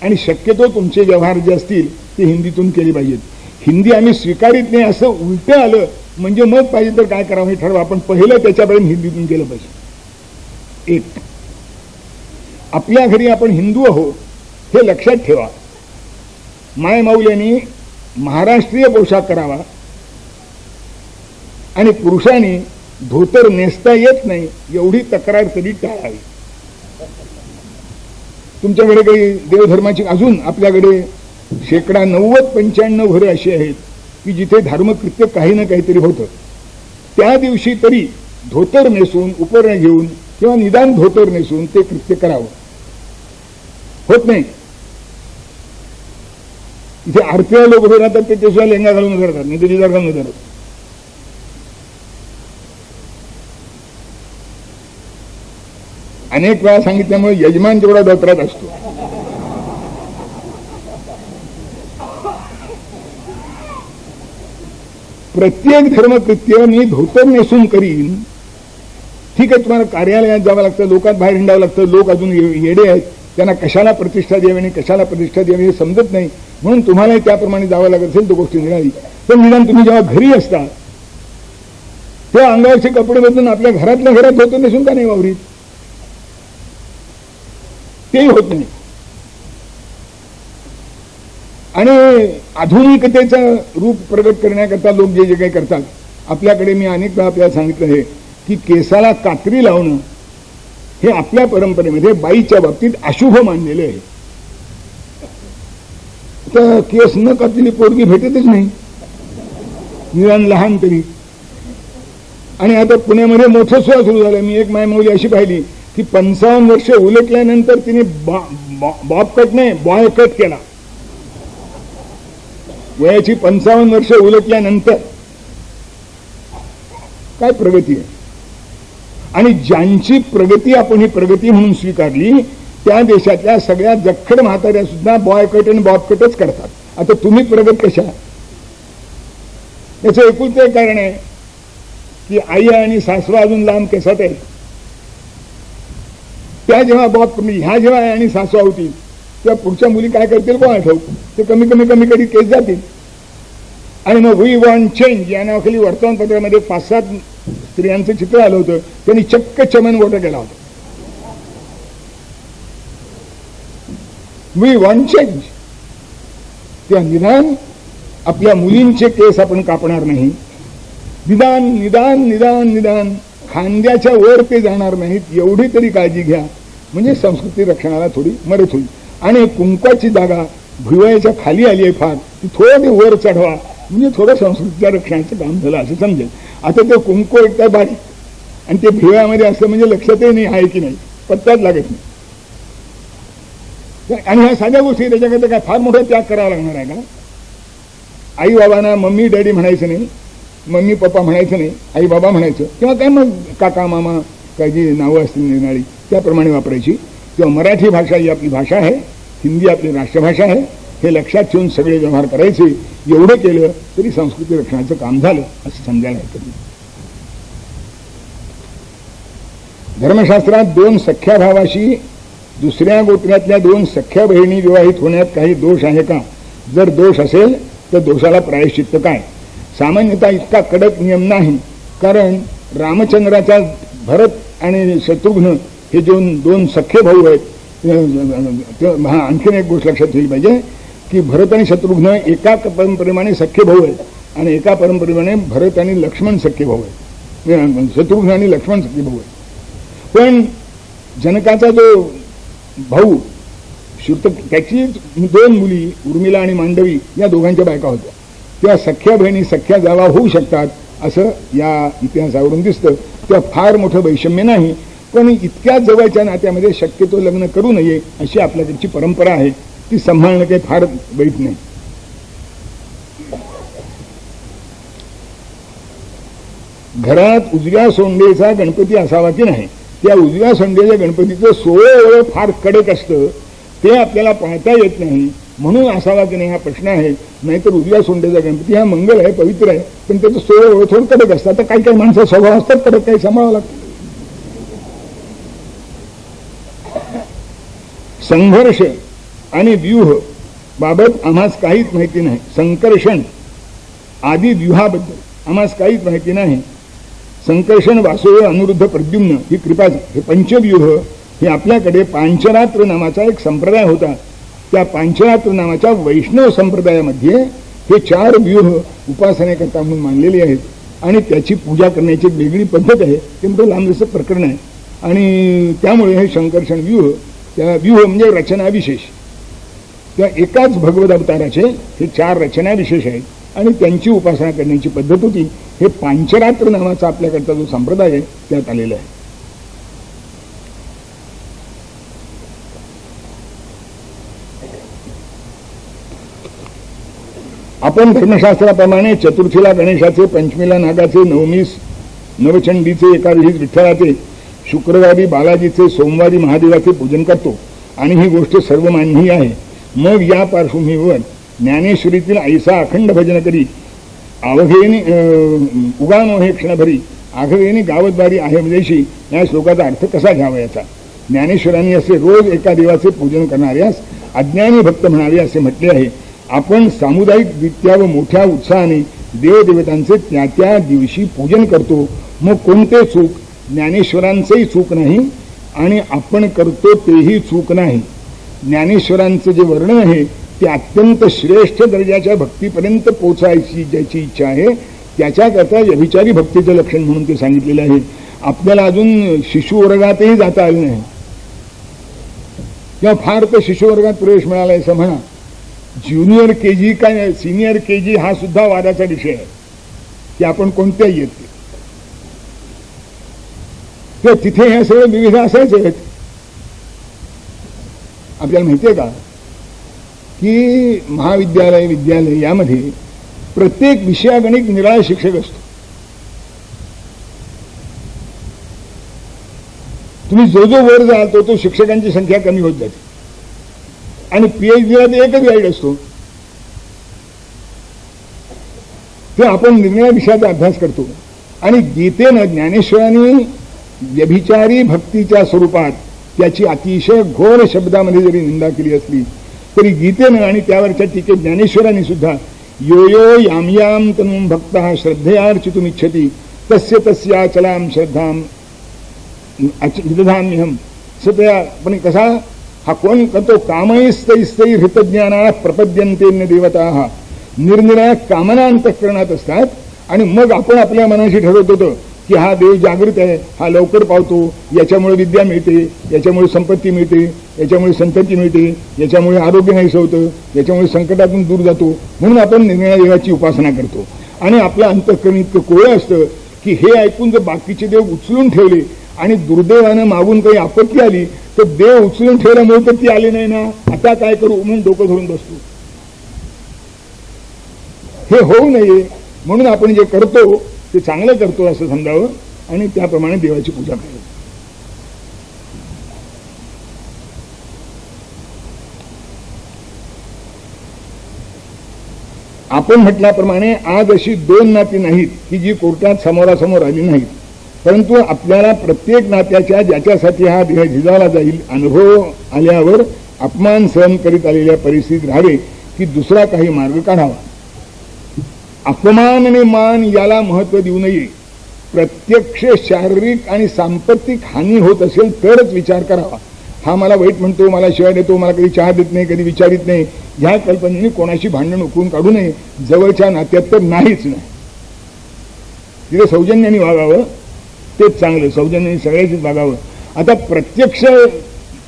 आणि शक्यतो तुमचे व्यवहार जे असतील ते हिंदीतून केले पाहिजेत. हिंदी आम्ही स्वीकारित नाही असं उलटं आलं म्हणजे मग पाहिजे तर काय करावं हे ठरवा. आपण पहिलं त्याच्यापर्यंत हिंदीतून केलं पाहिजे. एक, आपल्या घरी आपण हिंदू आहोत हे लक्षात ठेवा. मायमाऊल्यांनी महाराष्ट्रीय पोशाख करावा आणि पुरुषांनी धोतर नेसता येत नाही एवढी तक्रार तरी टाळावी. तुमच्याकडे काही देवधर्माची अजून आपल्याकडे 90-95 घरं अशी आहेत की जिथे धर्मकृत्य काही ना काहीतरी होतं. त्या दिवशी तरी धोतर नेसून उपरण घेऊन किंवा निदान धोतर नेसून ते कृत्य करावं. होत नाही. इथे आरतीला लोक उभे राहतात ते सुद्धा लेंगा घालून उभे राहतात, नाही तर जिजार घालून उभे राहतात. अनेक वेळा सांगितल्यामुळे यजमान जेवढा डोक्यात असतो. प्रत्येक धर्मकृत्य मी धोतर नेसून करीन. ठीक आहे, तुम्हाला कार्यालयात जावं लागतं, लोकात बाहेर हिंडावं लागतं. लोक अजून येडे आहेत, त्यांना कशाला प्रतिष्ठा द्यावी आणि कशाला प्रतिष्ठा द्यावी हे समजत नाही, म्हणून तुम्हालाही त्याप्रमाणे जावं लागत असेल तर गोष्टी निघाली. पण निदान तुम्ही जेव्हा घरी असता तेव्हा अंगावरचे कपडे बदलून आपल्या घरातल्या घरात धोतर नेसून का नाही वावरीत? तेही होत नाही. आणि आधुनिकतेचं रूप प्रगट करण्याकरता लोक जे जे काही करतात, आपल्याकडे मी अनेक वेळा आपल्याला सांगितलं आहे की केसाला कात्री लावणं हे आपल्या परंपरेमध्ये बाईच्या बाबतीत अशुभ मानलेलं आहे. तर केस न कापलेली पोरगी भेटतच नाही, निदान लहान तरी. आणि आता पुण्यामध्ये मोठं सोहळा सुरू झाला. मी एक मायमाऊली अशी पाहिली की 55 वर्ष उलटल्यानंतर तिने बॉब कट नाही बॉय कट केला. वयाची 55 वर्ष उलटल्यानंतर काय प्रगती आहे. आणि ज्यांची प्रगती आपण ही प्रगती म्हणून स्वीकारली त्या देशातल्या सगळ्या जखड म्हाताऱ्या सुद्धा बॉय कट आणि बॉब कटच करतात. आता तुम्ही प्रगत कशा? याचं एकूणच एक कारण आहे की आई आणि सासवा अजून लांब केसात आहेत. त्या जेव्हा बॉब ह्या जेव्हा आई आणि सासवा होतील तेव्हा पुढच्या मुली काय करतील कोण आठवू. ते कमी कमी कमी कधी केस जातील. आणि मग वी वॉन्ट चेंज या नावाखाली वर्तमानपत्रामध्ये 5-7 स्त्रियांचं चित्र आलं होतं. त्यांनी चक्क चमन मोठं केला होता. We want change. त्या निदान आपल्या मुलींचे केस आपण कापणार नाही. निदान निदान निदान निदान खांद्याच्या वर ते जाणार नाहीत एवढी तरी काळजी घ्या. म्हणजे संस्कृती रक्षणाला थोडी मदत होईल. आणि कुंकवाची जागा भुवयाच्या खाली आली आहे फार, ती थोडी वर चढवा म्हणजे थोडं संस्कृतीच्या रक्षणाचं काम झालं असं समजेल. आता ते कुंकू एकदा बारीक आणि ते भिवयामध्ये असलं म्हणजे लक्षातही नाही आहे की नाही, पत्ताच लागत नाही. आणि ह्या साध्या गोष्टी त्याच्याकरता काय फार मोठा त्याग करावा लागणार आहे का? आई बाबांना मम्मी डॅडी म्हणायचं नाही, मम्मी पप्पा म्हणायचं नाही, आई बाबा म्हणायचं. किंवा काय मग काका मामा काय जी नावं असतील निर्णाळी त्याप्रमाणे वापरायची. किंवा मराठी भाषा ही आपली भाषा आहे, हिंदी आपली राष्ट्रभाषा आहे, हे लक्षात ठेवून सगळे व्यवहार करायचे. एवढं केलं तरी संस्कृती रक्षणाचं काम झालं असं समजायला हरकत नाही. धर्मशास्त्रात 2 सख्या भावाशी दुसऱ्या गोत्र्यातल्या 2 सख्या बहिणी विवाहित होण्यात काही दोष आहे का? जर दोष असेल तर दोषाला प्रायश्चित्त काय? सामान्यतः इतका कडक नियम नाही, कारण रामचंद्राचा भरत आणि शत्रुघ्न हे 2 सख्खे भाऊ आहेत. हा आणखीन एक गोष्ट लक्षात ठेवली पाहिजे की भरत आणि शत्रुघ्न एका परंपरेप्रमाणे सख्खे भाऊ आहेत आणि एका परंपरेप्रमाणे भरत आणि लक्ष्मण सख्खे भाऊ आहेत. शत्रुघ्न आणि लक्ष्मण सख्खे भाऊ आहेत. पण जनकाचा जो भाऊ त्याची 2 मुली उर्मिला आणि मांडवी या दोघांच्या बायका होत्या. त्या सख्या बहिणी सख्या जावा होऊ शकतात असं या इतिहासावरून दिसतं. त्या फार मोठं वैषम्य नाही, पण इतक्या जवळच्या नात्यामध्ये शक्यतो लग्न करू नये अशी आपल्याकडची परंपरा आहे. ती सांभाळणं काही फार वाईट नाही. घरात उजव्या सोंडेचा गणपती असावा की नाही? त्या उजव्या सोंडेच्या गणपतीचं 16 फार कडक असतं, ते आपल्याला पाहता येत नाही, म्हणून असावा की नाही हा प्रश्न आहे. नाहीतर उजव्या सोंडेचा गणपती हा मंगल आहे, पवित्र आहे, पण त्याचं 16 थोडं कडक असतं. आता काही काही माणसं स्वभाव असतात कडक, काही सांभाळावं लागतं. संघर्ष आणि व्यूह बाबत आम्हास काहीच माहिती नाही. संकर्षण आदी व्यूहाबद्दल आम्हास काहीच माहिती नाही. संकर्षण वासुदेव अनुरुद्ध प्रद्युम्न ही कृपा, हे पंचव्यूह हे आपल्याकडे पांचरात्र नामाचा एक संप्रदाय होता. त्या पांचरात्र नामाच्या वैष्णव संप्रदायामध्ये हे 4 व्यूह उपासनेकरता म्हणून मानलेले आहेत आणि त्याची पूजा करण्याची एक वेगळी पद्धत आहे. ते मोठं लांबलचक प्रकरण आहे. आणि त्यामुळे हे संकर्षण व्यूह, त्या व्यूह म्हणजे रचना विशेष, त्या एकाच भगवद अवताराचे हे 4 रचना विशेष आहेत आणि त्यांची उपासना करण्याची पद्धत होती. हे पांचरात्र नावाचा आपल्याकडचा जो संप्रदाय आहे त्यात आलेला आहे. आपण धर्मशास्त्राप्रमाणे चतुर्थीला गणेशाचे, पंचमीला नागाचे, नवमीस नवचंडीचे, एकादशीस विठ्ठलाचे, शुक्रवारी बालाजीचे, सोमवारी महादेवाचे पूजन करतो आणि ही गोष्ट सर्वमान्य आहे. मग या पार्श्वभूमीवर ज्ञानेश्वरीतील ऐसा अखंड भजन करी अवघेनी उगानो हे क्षणभरी आघवेनी गावतबारी आहे विदेशी या श्लोकाचा अर्थ कसा घ्यावा याचा? ज्ञानेश्वरांनी असे रोज एका देवाचे पूजन करणाऱ्यास अज्ञानी भक्त म्हणावे असे म्हटले आहे. आपण सामुदायिकरित्या व मोठ्या उत्साहाने देवदेवतांचे त्या त्या दिवशी पूजन करतो. मग कोणते चूक? ज्ञानेश्वरांचंही चूक नाही आणि आपण करतो तेही चूक नाही. ज्ञानेश्वरांचं जे वर्णन आहे ते अत्यंत श्रेष्ठ दर्जाच्या भक्तीपर्यंत पोचायची ज्याची इच्छा आहे त्याच्याकरता व्यभिचारी भक्तीचं लक्षण म्हणून ते सांगितलेलं आहे. आपल्याला अजून शिशुवर्गातही जाता आलं नाही किंवा फार तर शिशुवर्गात प्रवेश मिळाला असं म्हणा. ज्युनियर केजी काय सिनियर केजी हा सुद्धा वादाचा विषय आहे की आपण कोणत्याही येते. तर तिथे ह्या सगळ्या विविध असायचं. आपल्याला माहितीये का की महाविद्यालय विद्यालय यामध्ये प्रत्येक विषयागणिक निराळा शिक्षक असतो. तुम्ही जो जो वर जाल तो शिक्षकांची संख्या कमी होत जाते. आणि पीएचडीला तर एकच गाईड असतो. ते आपण निर्णय विषयाचा अभ्यास करतो. आणि गीतेनं ज्ञानेश्वरांनी व्यभिचारी भक्तीच्या स्वरूपात त्याची अतिशय घोर शब्दामध्ये जरी निंदा केली असली तरी गीतेनं आणि त्यावरच्या टीकेत ज्ञानेश्वरांनी सुद्धा यो यो याम याम तनुम भक्तः श्रद्धयार्चितुमिच्छति तस्य तस्याचलाम श्रद्धाम विदधाम्यहम. सत्या पण कसा हा कोण करतो? कामैस्तैस्तै हृतज्ञाना प्रपद्यन्तेन्य देवताः. निरनिराळ्या कामना अंतःकरणात असतात आणि मग आपण आपल्या मनाशी ठरवत होतो की हा देव जागृत आहे, हा लवकर पावतो, याच्यामुळे विद्या मिळते, याच्यामुळे संपत्ती मिळते, याच्यामुळे संतती मिळते, याच्यामुळे आरोग्य नाहीसं होतं, याच्यामुळे संकटातून दूर जातो, म्हणून आपण निर्णय देवाची उपासना करतो. आणि आपलं अंतःकरण इतकं कोवळं असतं की हे ऐकून जर बाकीचे देव उचलून ठेवले आणि दुर्दैवानं मागून काही आपत्ती आली तर देव उचलून ठेवल्यामुळे तर ती आली नाही ना, आता काय करू म्हणून डोकं धरून बसतो. हे होऊ नये म्हणून आपण जे करतो ते चांगलं करतो असं समजावं आणि त्याप्रमाणे देवाची पूजा करावी. आपण म्हटल्याप्रमाणे आज अशी दोन नाती नाहीत की जी कोर्टात समोरासमोर आली नाहीत, परंतु आपल्याला प्रत्येक नात्याच्या ज्याच्यासाठी हा देह झिजावला जाईल अनुभव आल्यावर अपमान सहन करीत आलेल्या परिस्थितीत राहावे की दुसरा काही मार्ग काढावा. अपमान आणि मान याला महत्व देऊ नये. प्रत्यक्ष शारीरिक आणि सांपत्तिक हानी होत असेल तरच विचार करावा. हा मला वाईट म्हणतो, मला शिवाय देतो, मला कधी चहा देत नाही, कधी विचारित नाही, ह्या कल्पनेने कोणाशी भांडण उकळून काढू नये. जवळच्या नात्यात तर नाहीच नाही. तिथे सौजन्याने वागावं तेच चांगलं, सौजन्याने सगळ्याचीच वागावं. आता प्रत्यक्ष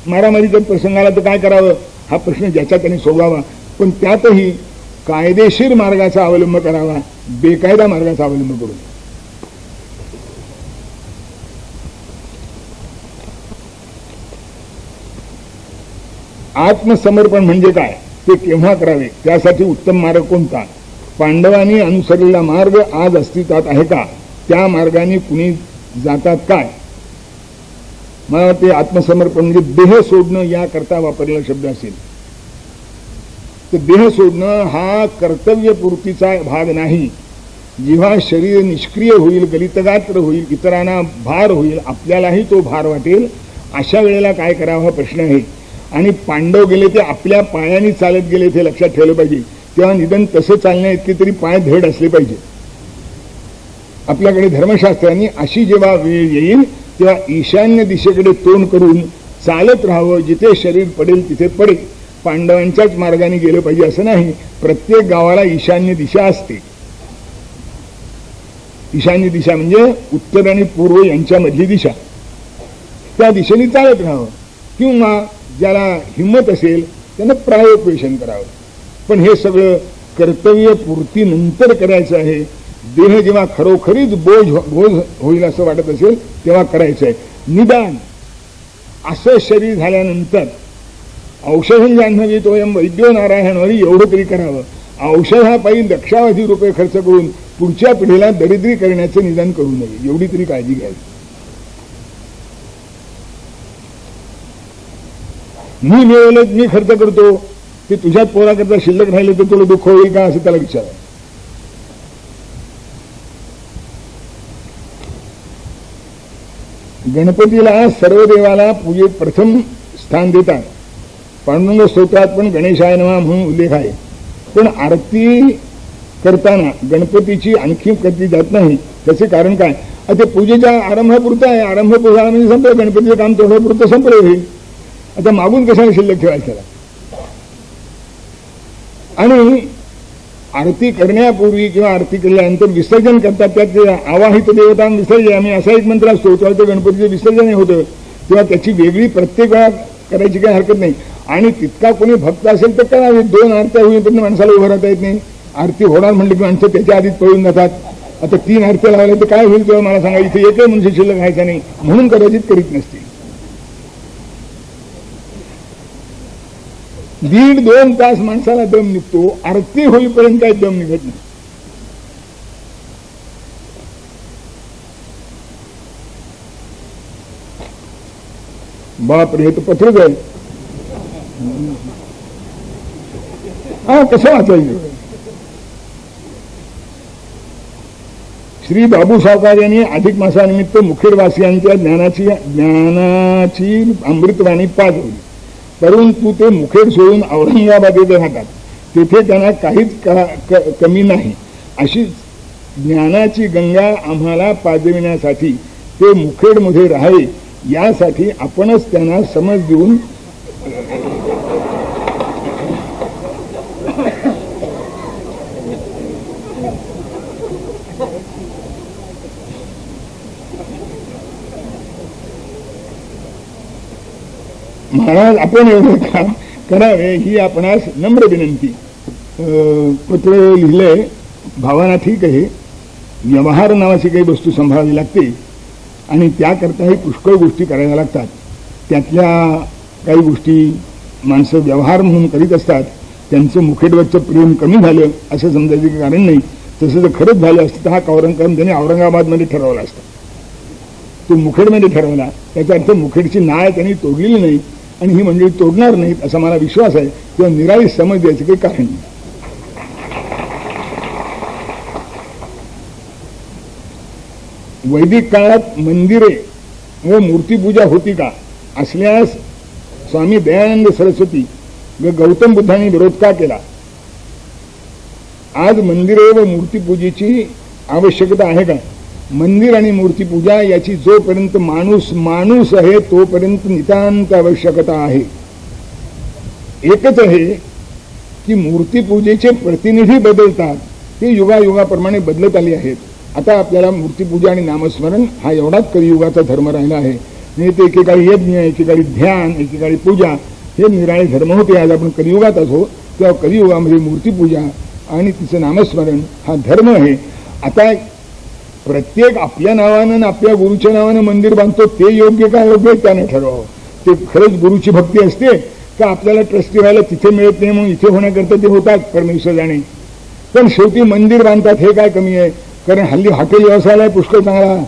मारामारीच्या प्रसंगाला तर काय करावं हा प्रश्न ज्याचा त्यांनी सोडवावा, पण त्यातही कायदेशीर मार्गाचा अवलंब करावा, बेकायदा मार्गाचा अवलंब करू नये. आत्मसमर्पण म्हणजे काय ते केव्हा करावे, त्यासाठी उत्तम मार्ग कोणता? पांडवांनी अनुसरलेला मार्ग आज अस्तित्वात आहे का? त्या मार्गाने कुणी जातात काय? मला वाटते आत्मसमर्पण म्हणजे देह सोडणं याकरता वापरलेला शब्द असेल तर देह सोडणं हा कर्तव्यपूर्तीचा भाग नाही. जेव्हा शरीर निष्क्रिय होईल, गलितगात्र होईल, इतरांना भार होईल, आपल्यालाही तो भार वाटेल, अशा वेळेला काय करावं हा प्रश्न आहे. आणि पांडव गेले ते आपल्या पायाने चालत गेले ते लक्षात ठेवलं पाहिजे. तेव्हा निदान तसं चालण्या इतके तरी पाय धड असले पाहिजे. आपल्याकडे धर्मशास्त्रांनी अशी जेव्हा वेळ येईल तेव्हा ईशान्य दिशेकडे तोंड करून चालत राहावं, जिथे शरीर पडेल तिथे पडेल. पांडवांच्याच मार्गाने गेलं पाहिजे असं नाही. प्रत्येक गावाला ईशान्य दिशा असते. ईशान्य दिशा म्हणजे उत्तर आणि पूर्व यांच्यामधली दिशा. त्या दिशेने चालत राहावं किंवा ज्याला हिंमत असेल त्यानं प्रायोपवेशन करावं. पण हे सगळं कर्तव्यपूर्तीनंतर करायचं आहे. देह जेव्हा खरोखरीच बोध होईल असं वाटत असेल तेव्हा करायचं आहे. निदान असं शरीर झाल्यानंतर औषधं जान्हवी तोयम वैद्यो नारायणवरी एवढं तरी करावं. औषधापायी लक्षावधी रुपये खर्च करून पुढच्या पिढीला दरिद्री करण्याचं निदान करू नये, एवढी तरी काळजी घ्यावी. मी मिळवलं मी खर्च करतो ते तुझ्यात पोराकरता शिल्लक राहिले तर तुला दुःख होईल का असं त्याला विचारा. गणपतीला सर्व देवाला पूजेत प्रथम स्थान देतात. पांडुरंग स्तोत्रात पण गणेशाय नमः म्हणून उल्लेख आहे. पण आरती करताना गणपतीची आणखी करती जात नाही. त्याचे कारण काय? आता पूजेच्या आरंभापुरतं आहे. आरंभ पूजा म्हणजे संपलं, गणपतीचं काम तेवढ्यापुरतं संपलं होईल. आता मागून कशाला शिल्लक ठेवायचं त्याला? आणि आरती करण्यापूर्वी किंवा आरती केल्यानंतर विसर्जन करतात. त्यात आवाहित देवता विसर्जन आम्ही असा एक मंत्र असतो, तेव्हा ते गणपतीचं विसर्जन होतं तेव्हा त्याची वेगळी प्रत्येक वेळा करायची काही हरकत नाही. आणि तितका कोणी भक्त असेल तर करावे. 2 आरत्या होईपर्यंत माणसाला उभं राहता येत नाही. आरती होणार म्हटलं की माणसं त्याच्या आधीच पळून जातात. आता 3 अर्थ लावले तर काय होईल तेव्हा मला सांगा. इथे एकही मनुष्य शिल्लक व्हायचा नाही म्हणून कदाचित करीत नसतील. 1.5-2 तास माणसाला दम निघतो, आरती होईपर्यंत काही दम निघत नाही. बापरे, हे तर पत्रच आहे. हा, कसं वाचायचं. श्री बाबू सावकार यांनी अधिक मासानिमित्त मुखेडवासियांच्या ज्ञानाची अमृतवाणी पाजवली, परंतु ते मुखेड सोडून औरंगाबाद येथे राहतात. तेथे त्यांना काहीच कमी नाही. अशी ज्ञानाची गंगा आम्हाला पाजविण्यासाठी ते मुखेडमध्ये राहावे, यासाठी आपणच त्यांना समज देऊन महाराज आपण एवढं काम करावे ही आपणास नम्र विनंती. पत्र लिहिलंय. भावना ठीक आहे, व्यवहार नावाची काही वस्तू सांभाळावी लागते आणि त्याकरताही पुष्कळ गोष्टी करायला लागतात. त्यातल्या काही गोष्टी माणसं व्यवहार म्हणून करीत असतात. त्यांचं मुखेडवरचं प्रेम कमी झालं असं समजायचं की कारण नाही. तसं जर खरंच झालं असतं तर हा कार्यक्रम त्याने औरंगाबादमध्ये ठरवला असता. तो मुखेडमध्ये ठरवला, त्याचा अर्थ मुखेडची नाळ त्यांनी तोडलेली नाही आणि ही मंडळी तोडणार नाहीत असा मला विश्वास आहे. किंवा निराळी समज द्यायचं काही कारण नाही. वैदिक काळात मंदिरे व मूर्तीपूजा होती का असल्यास स्वामी दयानंद सरस्वती व गौतम बुद्धांनी विरोध का केला. आज मंदिरे व मूर्तीपूजेची आवश्यकता आहे का. मंदिर आणि मूर्तीपूजा याची जोपर्यंत माणूस आहे तोपर्यंत नितांत आवश्यकता आहे. एकच आहे की मूर्तीपूजेचे प्रतिनिधी बदलतात, ते युगायुगाप्रमाणे बदलत आले आहेत. आता आपल्याला मूर्तीपूजा आणि नामस्मरण हा एवढाच कलियुगाचा धर्म राहिला आहे. नाही ते एकेकाळी यज्ञ, एकेकाळी ध्यान, एकेकाळी पूजा हे निराळे धर्म होते. आज आपण कलियुगात असो तेव्हा कलियुगामध्ये मूर्तीपूजा आणि तिचं नामस्मरण हा धर्म आहे. आता प्रत्येक आपल्या नावानं आपल्या गुरुच्या नावानं मंदिर बांधतो, ते योग्य का योग्य त्याने ठरवावं. ते खरंच गुरुची भक्ती असते का आपल्याला ट्रस्टी व्हायला तिथे मिळत नाही म्हणून इथे होण्याकरता ते होतात, परमेश्वर जाणे. पण शेवटी मंदिर बांधतात, हे काय कमी आहे. कारण हल्ली हॉटेल व्यवसायाला पुष्कळ चांगला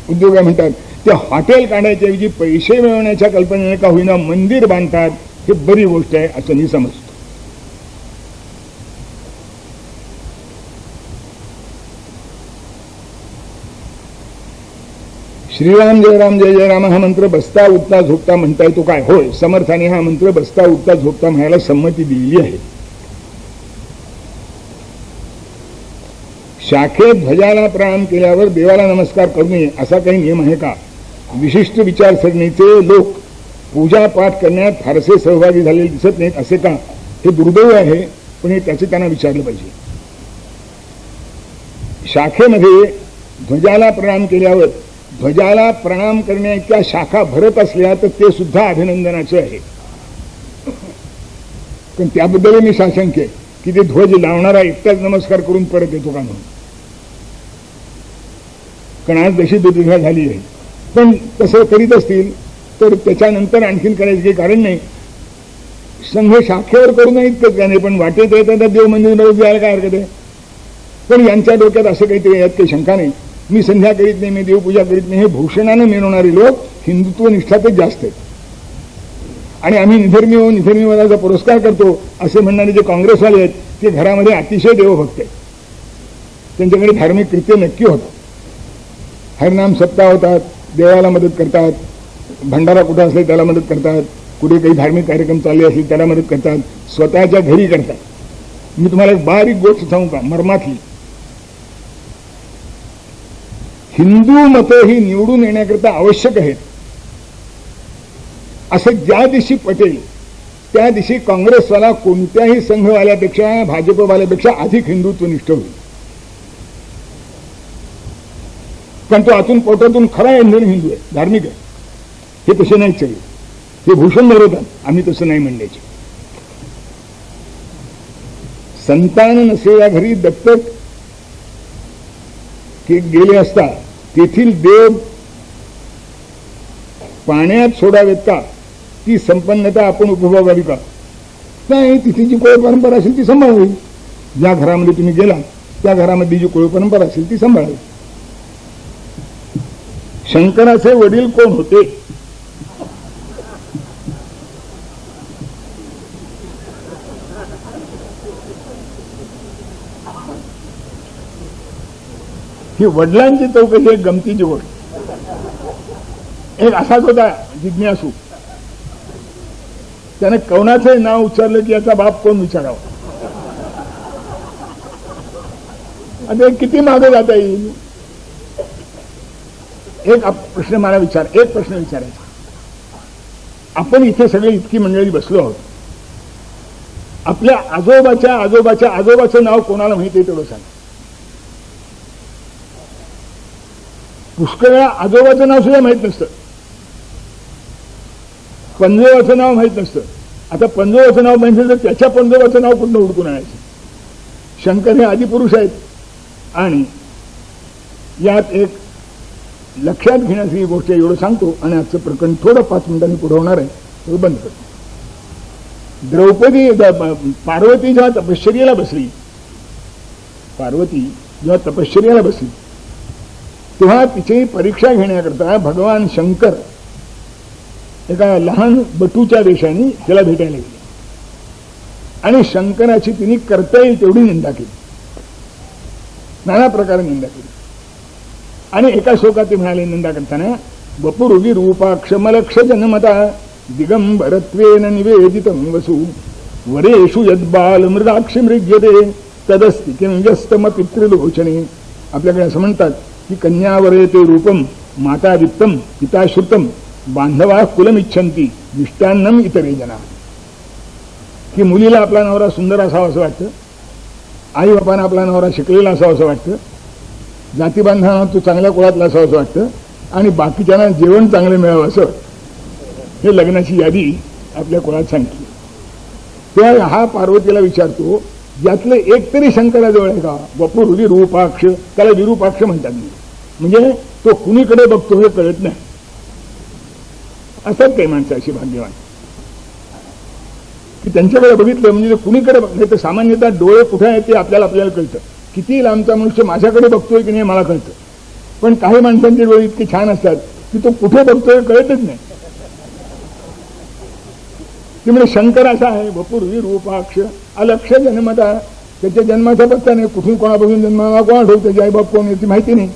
उद्योग आहे म्हणतात. ते हॉटेल काढायच्या ऐवजी पैसे मिळवण्याच्या कल्पनेने का होईना मंदिर बांधतात, हे बरी गोष्ट आहे असं मी समजतो. श्रीराम जय राम जय जय राम हा मंत्र बसता उठता झोपता म्हणता येतो काय. होय, समर्थाने हा मंत्र बसता उठता झोपता म्हणायला संमती दिलेली आहे. शाखेत ध्वजाला प्रणाम केल्यावर देवाला नमस्कार करू नये असा काही नियम आहे का. विशिष्ट विचारसरणीचे लोक पूजापाठ करण्यात फारसे सहभागी झालेले दिसत नाहीत असे का. हे दुर्दैव आहे, पण हे त्याचे त्यांना विचारलं पाहिजे. शाखेमध्ये ध्वजाला प्रणाम केल्यावर ध्वजाला प्रणाम करण्याच्या शाखा भरत असल्या तर ते सुद्धा अभिनंदनाचे आहे. पण त्याबद्दल मी साशंक आहे की ते ध्वज लावणारा एकटाच नमस्कार करून परत येतो का म्हणून. कारण आज जशी दुर्दशा झाली आहे. पण तसं करीत असतील तर त्याच्यानंतर आणखीन करायचं काही कारण नाही. संघ शाखेवर करू नये इतकंच काय नाही, पण वाटेत येतात देव मंदिर जायला काय हरकत आहे. पण यांच्या डोक्यात असं काहीतरी यात काही शंका नाही. मी संध्या करीत नाही, मी देवपूजा करीत नाही, हे भूषणानं मिळवणारे लोक हिंदुत्व निष्ठातच जास्त आहेत. आणि आम्ही निधर्मीवादाचा पुरस्कार करतो असे म्हणणारे जे काँग्रेसवाले आहेत ते घरामध्ये अतिशय देवभक्त आहेत. त्यांच्याकडे धार्मिक कृत्य नक्की होतं. हरनाम सप्ताह होतात, देवाला मदत करतात, भंडारा कुठं असेल त्याला मदत करतात, कुठे काही धार्मिक कार्यक्रम चालले असेल त्याला मदत करतात, स्वतःच्या घरी करतात. मी तुम्हाला एक बारीक गोष्ट सांगू का मर्मातली. हिंदू मतं ही निवडून येण्याकरता आवश्यक आहेत असं ज्या दिवशी पटेल त्या दिवशी काँग्रेसवाला कोणत्याही संघवाल्यापेक्षा भाजपवाल्यापेक्षा अधिक हिंदुत्वनिष्ठ होईल. कारण तो आतून पोटातून खरा हिंदू आहे, धार्मिक आहे. हे तसे नाहीच सगळे. हे भूषण धरवतात, आम्ही तसं नाही म्हणण्याचे. संतान नसलेल्या घरी दत्तक की गेले असता तेथील देव पाण्यात सोडावेत का, ती संपन्नता आपण उपभोगावी का? नाही, तिथे जी कुळ परंपरा असेल ती सांभाळावी. ज्या घरामध्ये तुम्ही गेला त्या घरामध्ये जी कुळ परंपरा असेल ती सांभाळावी. शंकराचे वडील कोण होते? ही वडिलांची चौकशी एक गमतीची गोष्ट. एक असाच होता जिज्ञासू. त्याने कौनाचं नाव उच्चारलं की याचा बाप कोण विचारावा. आता किती मागे जाता येईल. एक प्रश्न विचारायचा. आपण इथे सगळे इतकी मंडळी बसलो आहोत. आपल्या आजोबाच्या आजोबाच्या आजोबाचं नाव कोणाला माहिती आहे तेवढं सांग. पुष्कळ वेळा आजोबाचं नाव सुद्धा माहित नसतं. पंजोबाचं नाव माहित नसतं. आता पंजोबाचं नाव माहित नसतं, त्याच्या पंजोबाचं नाव कुठलं हुडकून आणायचं. शंकर हे आदिपुरुष आहेत. आणि यात एक लक्षात घेण्याची गोष्ट एवढं सांगतो आणि आजचं प्रकरण थोडं 5 मिनिटांनी पुढे होणार आहे, तो बंद करतो. पार्वती जेव्हा तपश्चर्येला बसली तेव्हा तिची परीक्षा घेण्याकरता भगवान शंकर एका लहान बटूच्या देशाने तिला भेटायला गेले आणि शंकराची तिने करता येईल तेवढी निंदा केली, नाना प्रकारे निंदा केली. आणि एका श्लोकात ते म्हणाले निंदा करताना, वपुरुगी रूपाक्षमलक्ष जन्मता दिगंबरत्वेन निवेदितं वसु वरेषु यद्बाल मृदाक्षि मृग्यते तदस्ति किं व्यस्तम पितृलोचने. आपल्याकडे असं म्हणतात की कन्यावरे ते रूपम माता वित्तम पिता श्रुतम बांधवा कुलमिच्छन्ति मिष्टान्नम इतरे जना. की मुलीला आपला नवरा सुंदर असावा असं वाटतं, आई बापांना आपला नवरा शिकलेला असावा असं वाटतं, जातीबांधवांना तो चांगल्या कुळातला असावं असं वाटतं आणि बाकीच्यांना जेवण चांगलं मिळावं असं. हे लग्नाची यादी आपल्या कुळात सांगितली. तेव्हा हा पार्वतीला विचारतो, यातलं एक तरी शंकराजवळ आहे का? वपुर विरूपाक्ष, त्याला विरूपाक्ष म्हणतात. म्हणजे तो कुणीकडे बघतो हे कळत नाही. असतात काही माणसं अशी भाग्यवान की त्यांच्याकडे बघितलं म्हणजे कुणीकडे बघितलं तर सामान्यतः डोळे कुठे आहेत ते आपल्याला कळतं. किती लांबचा मनुष्य माझ्याकडे बघतोय की नाही मला कळतं. पण काही माणसांचे डोळे इतके छान असतात की तो कुठे बघतोय कळतच नाही. ते म्हणजे शंकर असा आहे, वपुर विरूपाक्ष अलक्ष जन्मता. त्याच्या जन्माचा पत्ता नाही, कुठून कोणापासून जन्माला कोणा ठेवतो, त्याची आई बाप कोण याची माहिती नाही.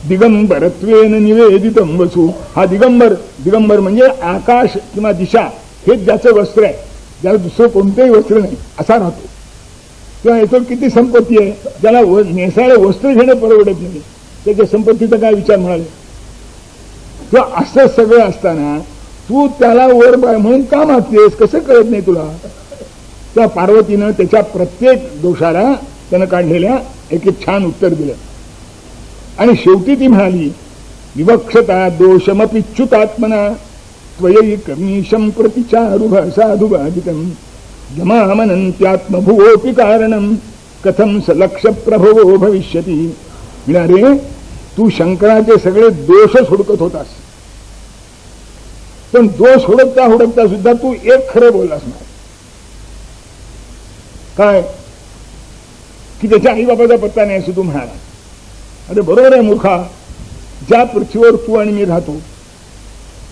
दिगंबरत्वेन निवेदितं वसु. हा दिगंबर म्हणजे आकाश किंवा दिशा हेच ज्याचं वस्त्र आहे, ज्याला दुसरं कोणतंही वस्त्र नाही असा राहतो. किंवा याचं किती संपत्ती आहे, ज्याला नेसाळे वस्त्र घेणं परवडत नाही, त्याच्या संपत्तीचा काय विचार म्हणाले. किंवा असं सगळं असताना तू त्याला वर म्हणून का मागतेस, कसं कळत नाही तुला. त्या पार्वतीनं त्याच्या प्रत्येक दोषाला त्यानं काढलेल्या एक छान उत्तर दिलं. आणि शेवटी ती म्हणाली, विवक्षता दोषमपिच्युतात्मना त्वयि कमीशं प्रतिचारुभ साधुभाजितं जमामनन्त्यात्मभुवोऽपि कारणं कथं स लक्ष्यप्रभवो भविष्यति. मिळाले तू शंकराचे सगळे दोषच हुडकत होतास, पण दोष हुडकता सुद्धा तू एक खरं बोललास नाही. काय की त्याच्या आईबापाचा पत्ता नाही असं तू म्हणाला. अरे बरोबर आहे मूर्खा. ज्या पृथ्वीवर तू आणि मी राहतो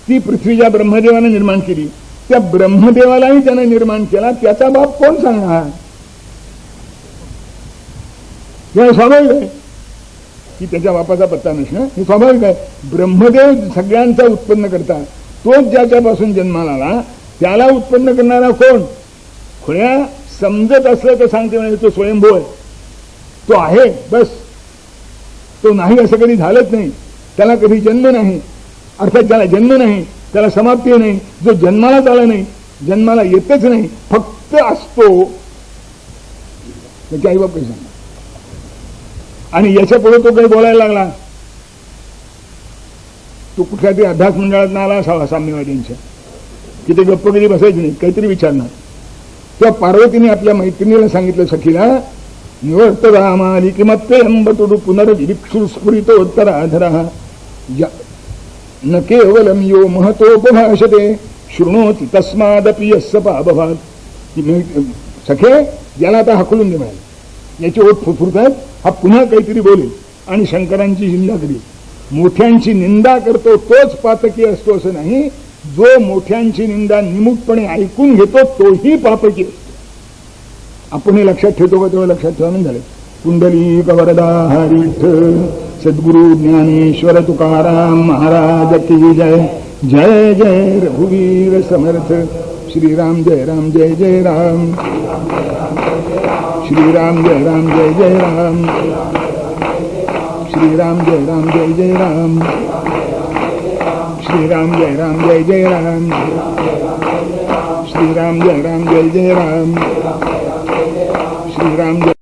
ती पृथ्वी ज्या ब्रह्मदेवाने निर्माण केली, त्या ब्रह्मदेवालाही त्याने निर्माण केला, त्याचा बाप कोण सांगणार. हे स्वाभाविक आहे की त्याच्या बापाचा पत्ता नसणं हे स्वाभाविक आहे. ब्रह्मदेव सगळ्यांचा उत्पन्न करता, तोच ज्याच्यापासून जन्माला आला त्याला उत्पन्न करणारा कोण. खुळ्या समजत असलं तर सांगते म्हणजे तो स्वयंभू आहे, तो आहे बस. तो नाही असं कधी झालंच नाही. त्याला कधी जन्म नाही, अर्थात ज्याला जन्म नाही त्याला समाप्ती नाही. जो जन्मालाच आला नाही, जन्माला येतच नाही, फक्त असतो, त्याची आईबाप काही सांगा. आणि याच्या पुढे तो काही बोलायला लागला, तो कुठल्या तरी अभ्यास मंडळात आला असावा साम्यवादींच्या, की ते गप्प कधी बसायचे नाही, काहीतरी विचारणार. तेव्हा पार्वतीने आपल्या मैत्रिणीला सांगितलं, सखीला, निवर्तरामाली किमप्ययंबतुडु पुनर्विविक्षु स्फुरितोत्तराधरः न केवलं यो महतोपभाषते शृणोति तस्मादपि यस्य पापभात्. सखे याला आता हाकलून दे म्हणाले, याची ओठ फुरफुरत आहेत, हा पुन्हा काहीतरी बोलेल आणि शंकरांची निंदा करेल. मोठ्यांची निंदा करतो तोच पातकी असतो असं नाही, जो मोठ्यांची निंदा निमुटपणे ऐकून घेतो तोही पापकी असतो. आपण हे लक्षात ठेवतो का? तेव्हा लक्षात ठेवा म्हणून झाले. पुंडलिक वरदा हरिठ सद्गुरु ज्ञानेश्वर तुकाराम महाराज की जय. जय जय रघुवीर समर्थ. श्रीराम जय राम जय जय राम. श्रीराम जय राम जय जय राम. श्रीराम जय राम जय जय राम. श्रीराम जय राम जय जय राम. श्रीराम जय राम जय जय राम. श्रीराम जय